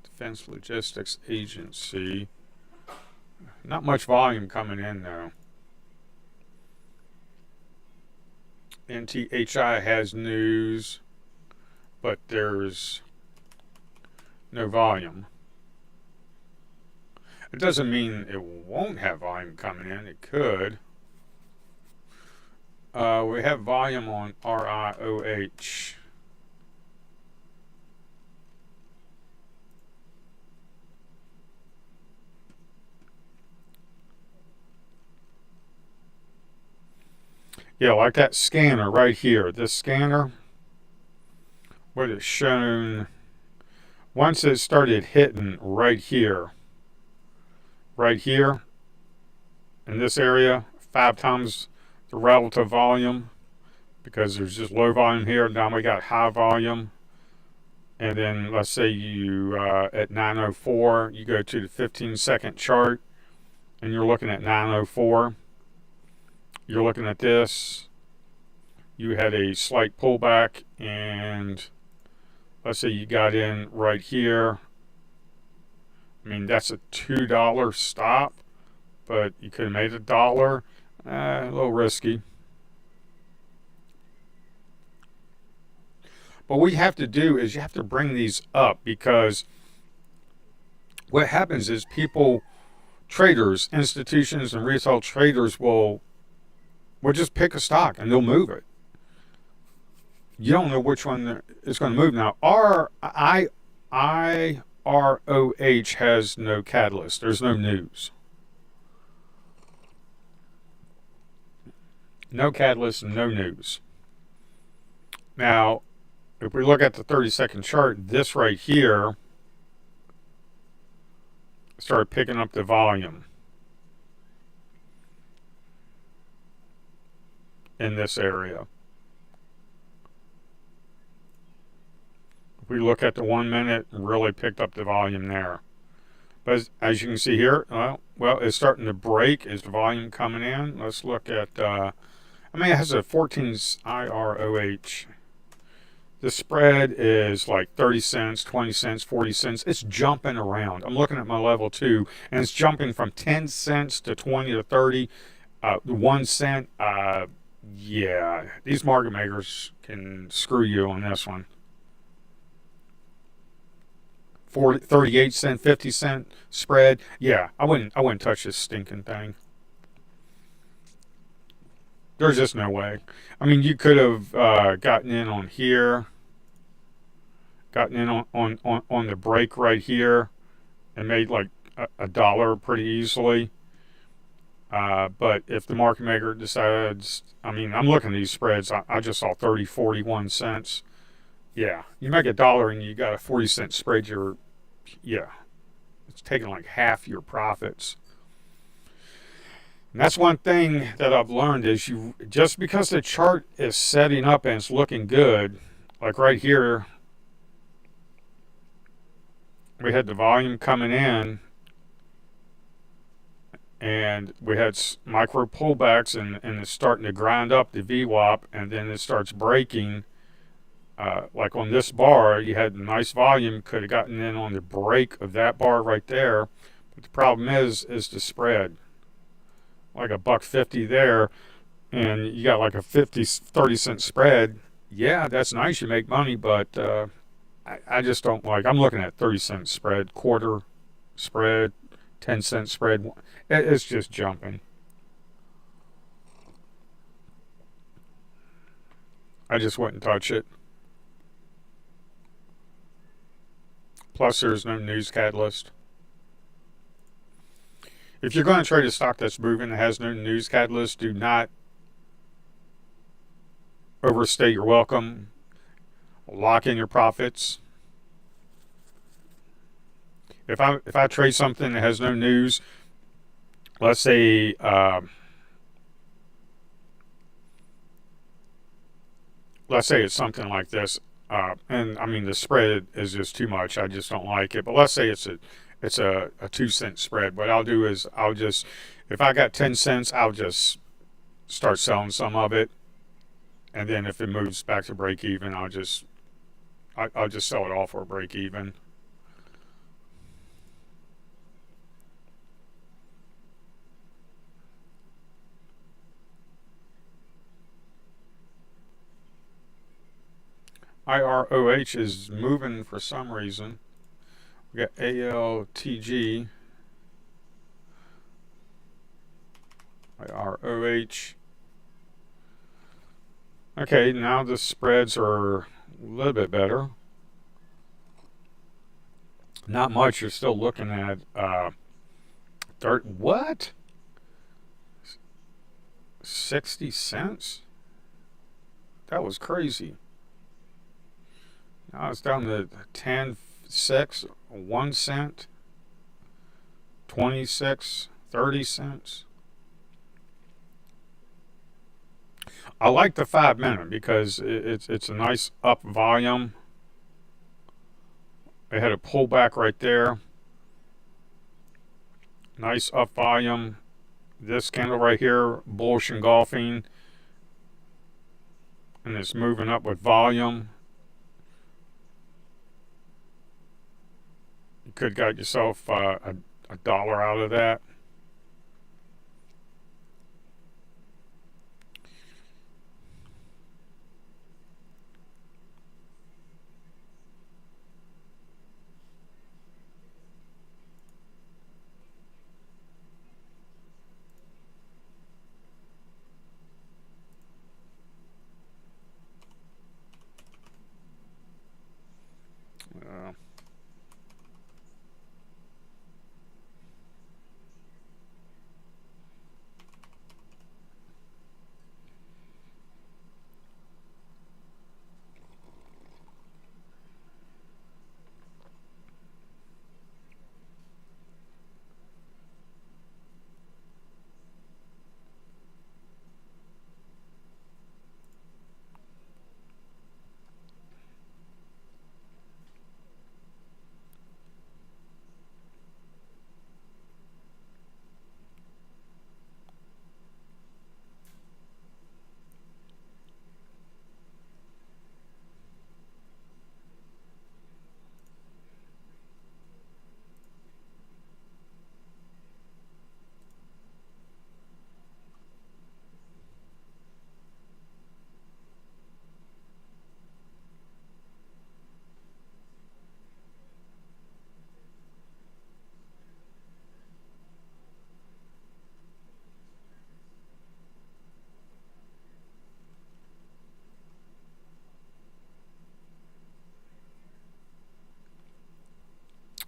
Defense Logistics Agency. Not much volume coming in though. NTHI has news, but there's no volume. It doesn't mean it won't have volume coming in. It could. We have volume on RIOH. Yeah, like that scanner right here. This scanner, what it's shown, once it started hitting right here, in this area, 5 times the relative volume, because there's just low volume here. Now we got high volume. And then let's say you at 9:04, you go to the 15-second chart, and you're looking at 9:04. You're looking at this. You had a slight pullback, and let's say you got in right here. I mean, that's a $2 stop, but you could have made $1. A little risky. But what you have to do is you have to bring these up, because what happens is people, traders, institutions, and retail traders will just pick a stock and they'll move it. You don't know which one is going to move. Now, IROH has no catalyst. There's no news. No catalyst and no news. Now, if we look at the 30-second chart, this right here started picking up the volume in this area. If we look at the 1 minute, really picked up the volume there. But as you can see here, well, it's starting to break. Is the volume coming in? Let's look at, it has a 14 IROH. The spread is like 30 cents, 20 cents, 40 cents. It's jumping around. I'm looking at my level 2, and it's jumping from 10 cents to 20 to 30. 1 cent. Yeah, these market makers can screw you on this one. 38 cent, 50 cent spread. Yeah, I wouldn't touch this stinking thing. There's just no way. I mean, you could have gotten in on here, gotten in on the break right here, and made like $1 pretty easily. But if the market maker decides, I mean, I'm looking at these spreads. I just saw 30, 41 cents. Yeah, you make $1 and you got a 40-cent spread. It's taking like half your profits. And that's one thing that I've learned is just because the chart is setting up and it's looking good, like right here, we had the volume coming in, and we had micro pullbacks, and it's starting to grind up the VWAP, and then it starts breaking. Like on this bar, you had nice volume, could have gotten in on the break of that bar right there, but the problem is the spread. Like $1.50 there, and you got like a 30-cent spread. Yeah, that's nice, you make money, but I just don't like. I'm looking at 30-cent spread, quarter spread, 10-cent spread. It's just jumping. I just wouldn't touch it. Plus, there's no news catalyst. If you're going to trade a stock that's moving and has no news catalyst, do not overstay your welcome. Lock in your profits. If I trade something that has no news, let's say it's something like this, and I mean the spread is just too much. I just don't like it. But let's say it's a 2-cent spread. What I'll do is if I got 10 cents, I'll just start selling some of it, and then if it moves back to break even, I'll just sell it all for a break even. IROH is moving for some reason. We got ALTG, IROH. Okay, now the spreads are a little bit better. Not much. You're still looking at what? 60 cents? That was crazy. Now it's down to 10, 6, 1 cent, 26, 30 cents. I like the 5 minute because it's a nice up volume. I had a pullback right there. Nice up volume. This candle right here, bullish engulfing, and it's moving up with volume. You could got yourself a dollar out of that. Uh,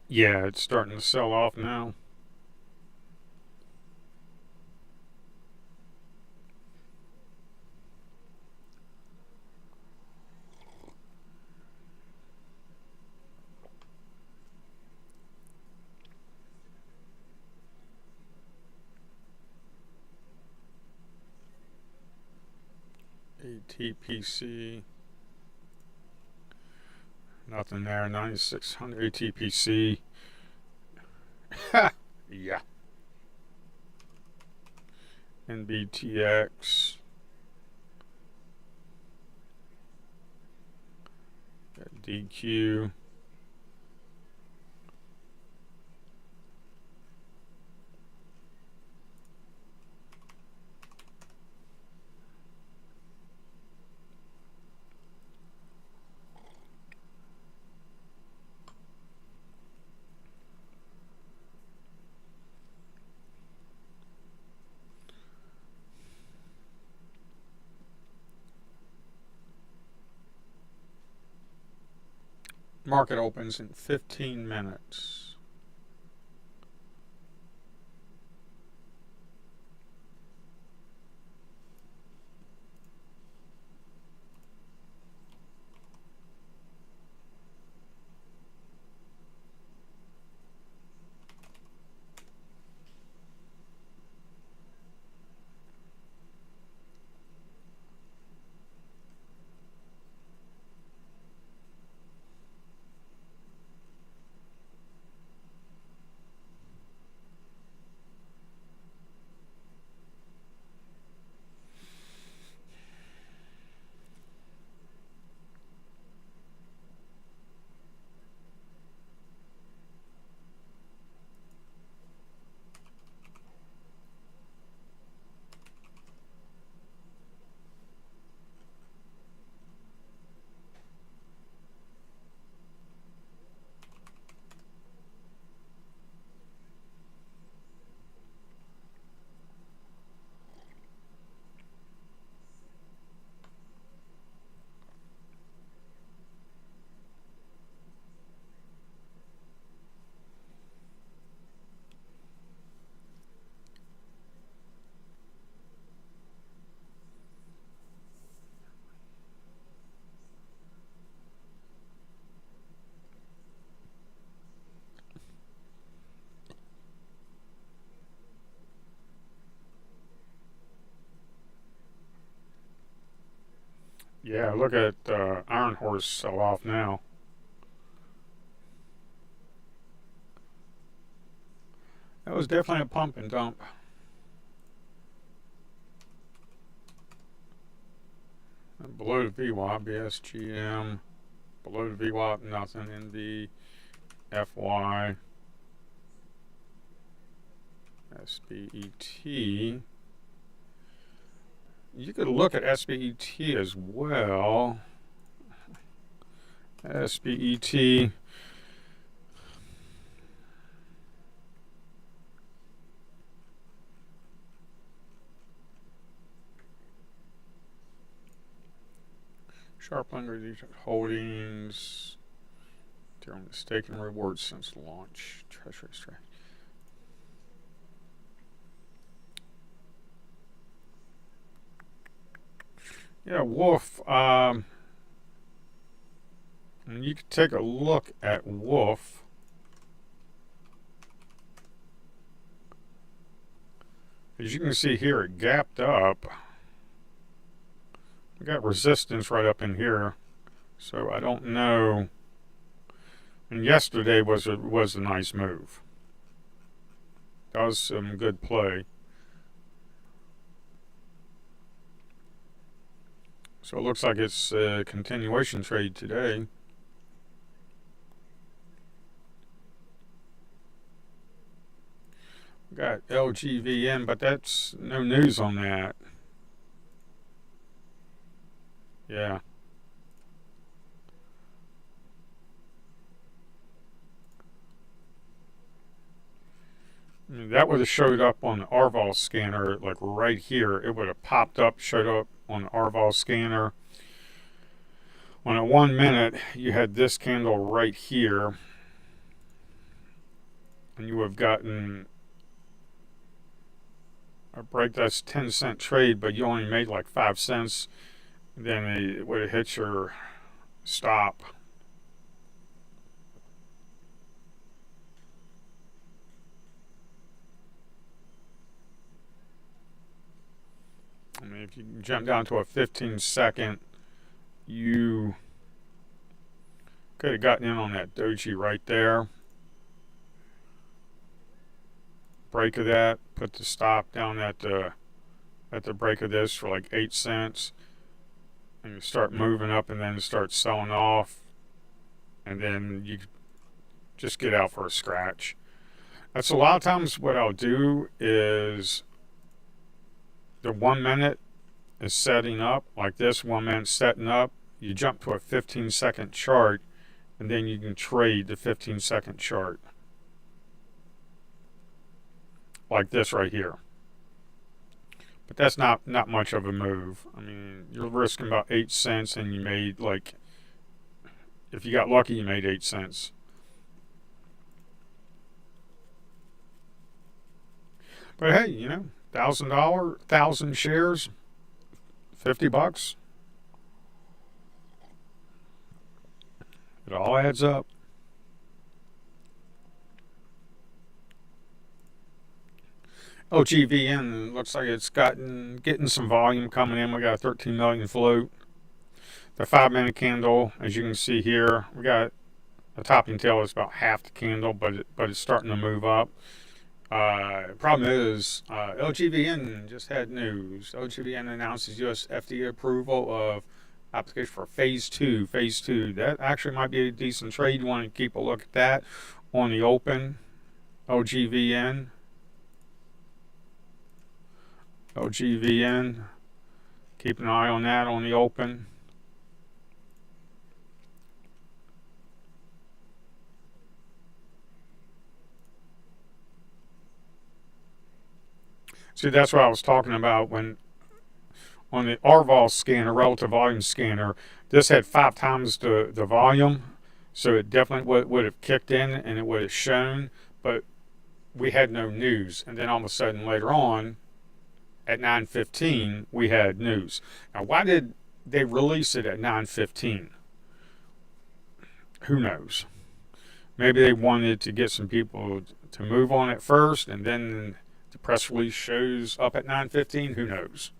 yeah, it's starting to sell off now. ATPC, nothing there. 9600 ATPC. Yeah. NBTX. DQ. Market opens in 15 minutes. Yeah, look at Iron Horse sell off now. That was definitely a pump and dump. And below the VWAP, BSGM. Below the VWAP, nothing. NV, FY, SBET. You could look at SBET as well. SBET. Sharpen holdings. They're on mistaken rewards since launch. Treasury strategy. Yeah, Wolf. And you can take a look at Wolf. As you can see here, it gapped up. We got resistance right up in here, so I don't know. And yesterday was a nice move. That was some good play. So it looks like it's a continuation trade today. We got LGVN, but that's no news on that. Yeah. I mean, that would have showed up on the RVOL scanner, like right here. It would have popped up, showed up on the RVOL scanner. On a 1 minute, you had this candle right here, and you would have gotten a break. That's 10-cent trade, but you only made like 5 cents. Then it would have hit your stop. I mean, if you jump down to a 15-second, you could have gotten in on that doji right there. Break of that, put the stop down at the break of this for like 8 cents, and you start moving up, and then start selling off, and then you just get out for a scratch. That's a lot of times what I'll do is the 1 minute is setting up like this. 1 minute setting up, you jump to a 15-second chart, and then you can trade the 15-second chart like this right here. But that's not much of a move. I mean, you're risking about 8 cents, and you made, like, if you got lucky, you made 8 cents. But hey, you know, $1,000, 1,000 shares, $50. It all adds up. OGVN looks like it's getting some volume coming in. We got a 13 million float. The 5 minute candle, as you can see here, we got a topping tail that's about half the candle, but it's starting to move up. Problem is, LGVN just had news. LGVN announces U.S. FDA approval of application for phase 2. Phase 2. That actually might be a decent trade. You want to keep a look at that on the open. LGVN. LGVN. Keep an eye on that on the open. See, that's what I was talking about when on the RVOL scanner, relative volume scanner, this had 5 times the volume, so it definitely would have kicked in and it would have shown, but we had no news. And then all of a sudden later on, at 9:15, we had news. Now, why did they release it at 9:15? Who knows? Maybe they wanted to get some people to move on it first, and then the press release shows up at 9:15. Who knows?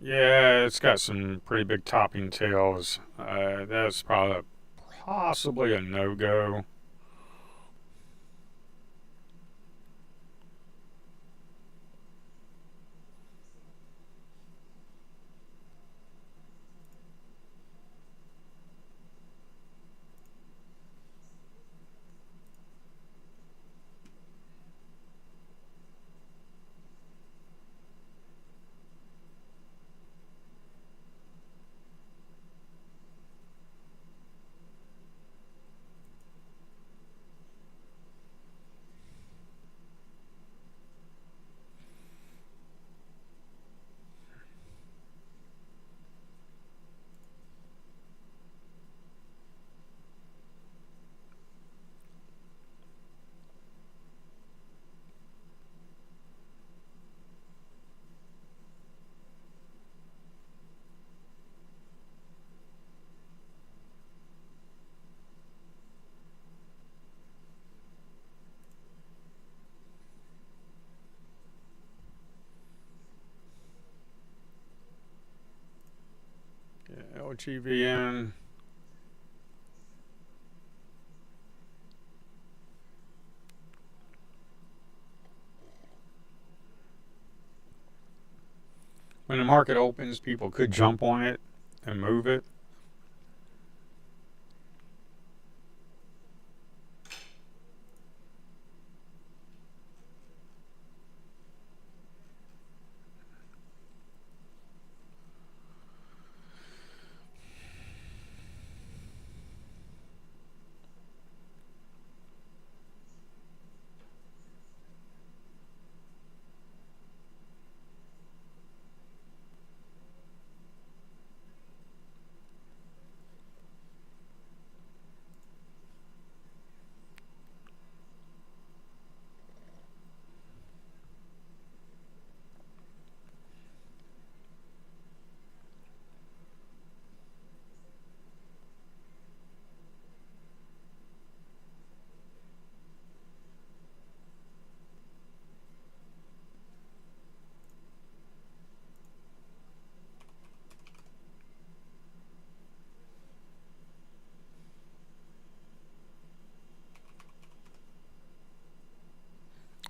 Yeah, it's got some pretty big topping tails. That's probably possibly a no-go. Yeah, LGVN. When the market opens, people could jump on it and move it.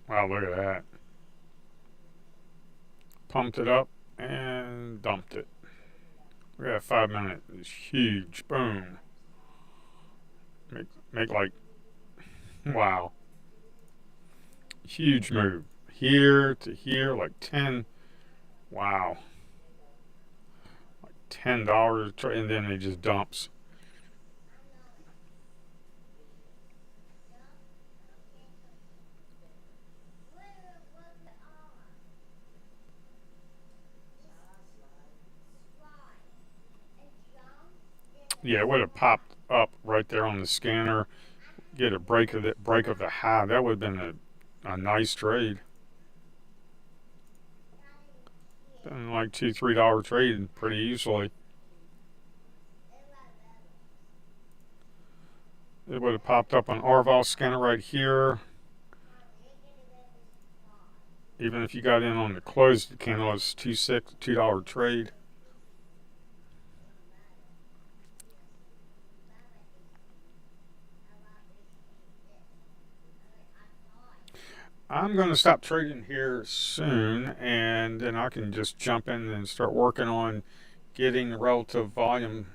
Wow, look at that. Pumped it up and dumped it. We got 5 minutes. It's huge. Boom. Make like, wow. Huge move. Here to here, like 10. Wow. $10, and then it just dumps. Yeah, it would have popped up right there on the scanner. Get a break of the high. That would have been a nice trade. Been like $2, $3 trade pretty easily. It would have popped up on Arval scanner right here. Even if you got in on the closed candle, it's $2 trade. I'm going to stop trading here soon, and then I can just jump in and start working on getting the relative volume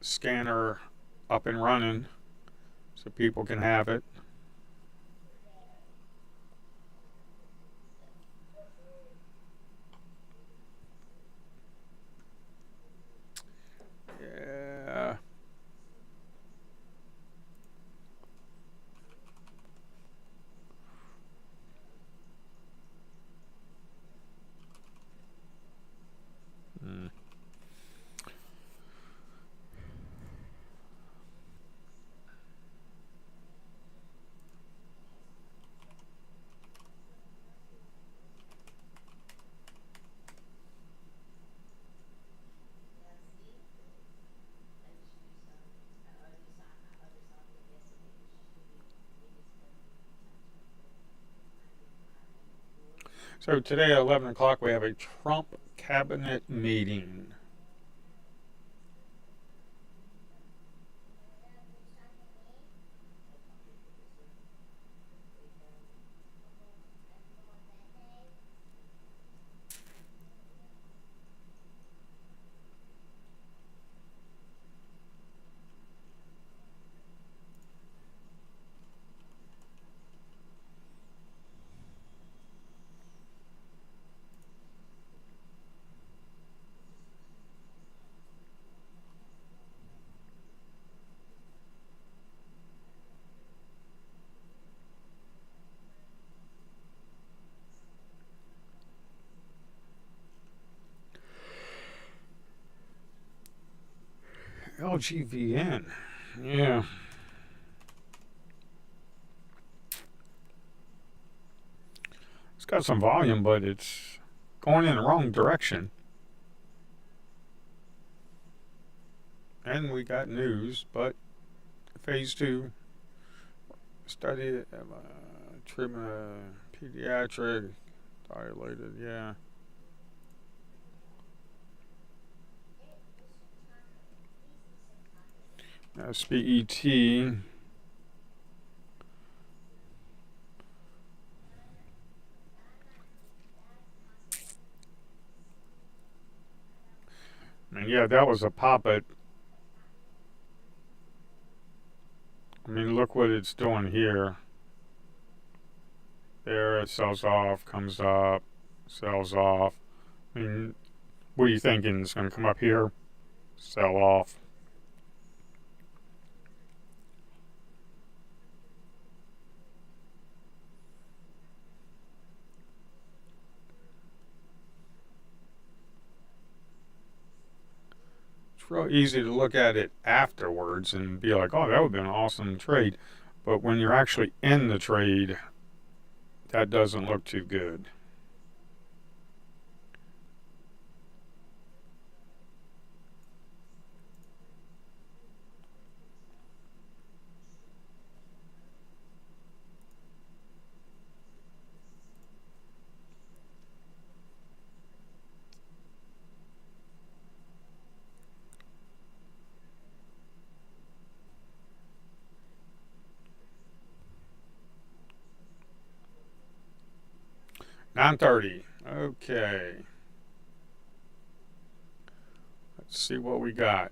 scanner up and running so people can have it. Yeah. Mm. So today at 11 o'clock we have a Trump cabinet meeting. LGVN. Yeah. It's got some volume, but it's going in the wrong direction. And we got news, but phase 2 study treatment pediatric dilated, yeah. SPET. I mean, yeah, that was a pop-it. I mean, look what it's doing here. There, it sells off, comes up, sells off. I mean, what are you thinking? It's going to come up here, sell off. It's real easy to look at it afterwards and be like, oh, that would have been an awesome trade. But when you're actually in the trade, that doesn't look too good. $9.30. Okay. Let's see what we got.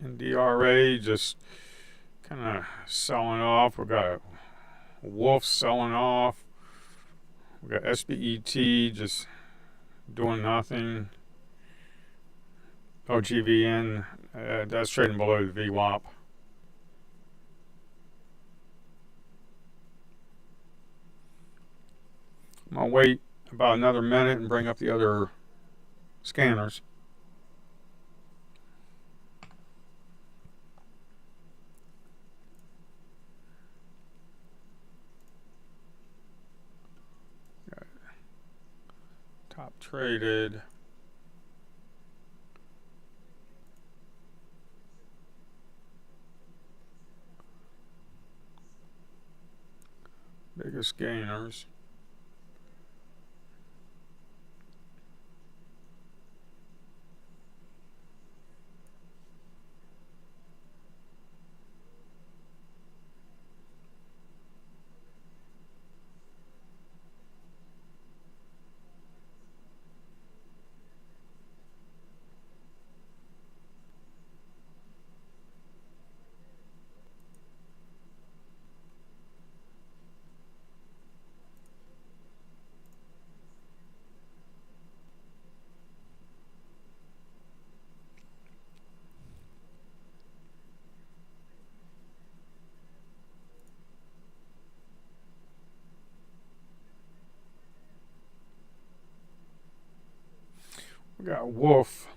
And DRA just kind of selling off. We got a Wolf selling off. We got SPET just doing nothing. OGVN, that's trading below the VWAP. I'm going to wait about another minute and bring up the other scanners. Top traded. Biggest gainers. We got Wolf.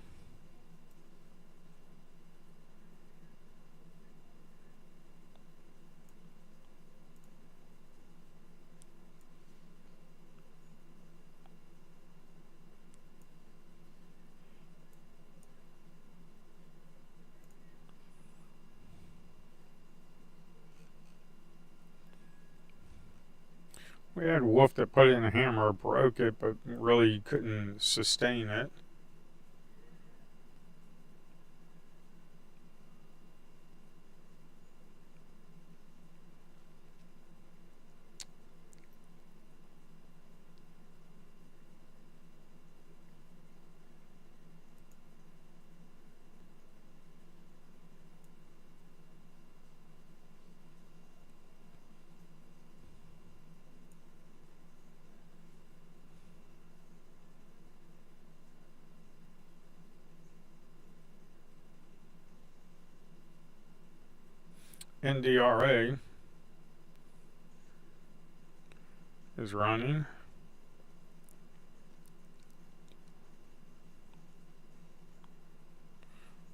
We had a wolf that put in a hammer, broke it, but really couldn't sustain it. NDRA is running.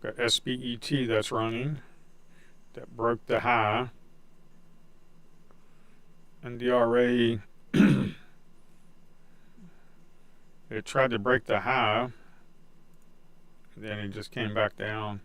Got SBET that's running. That broke the high. NDRA, it tried to break the high, then it just came back down.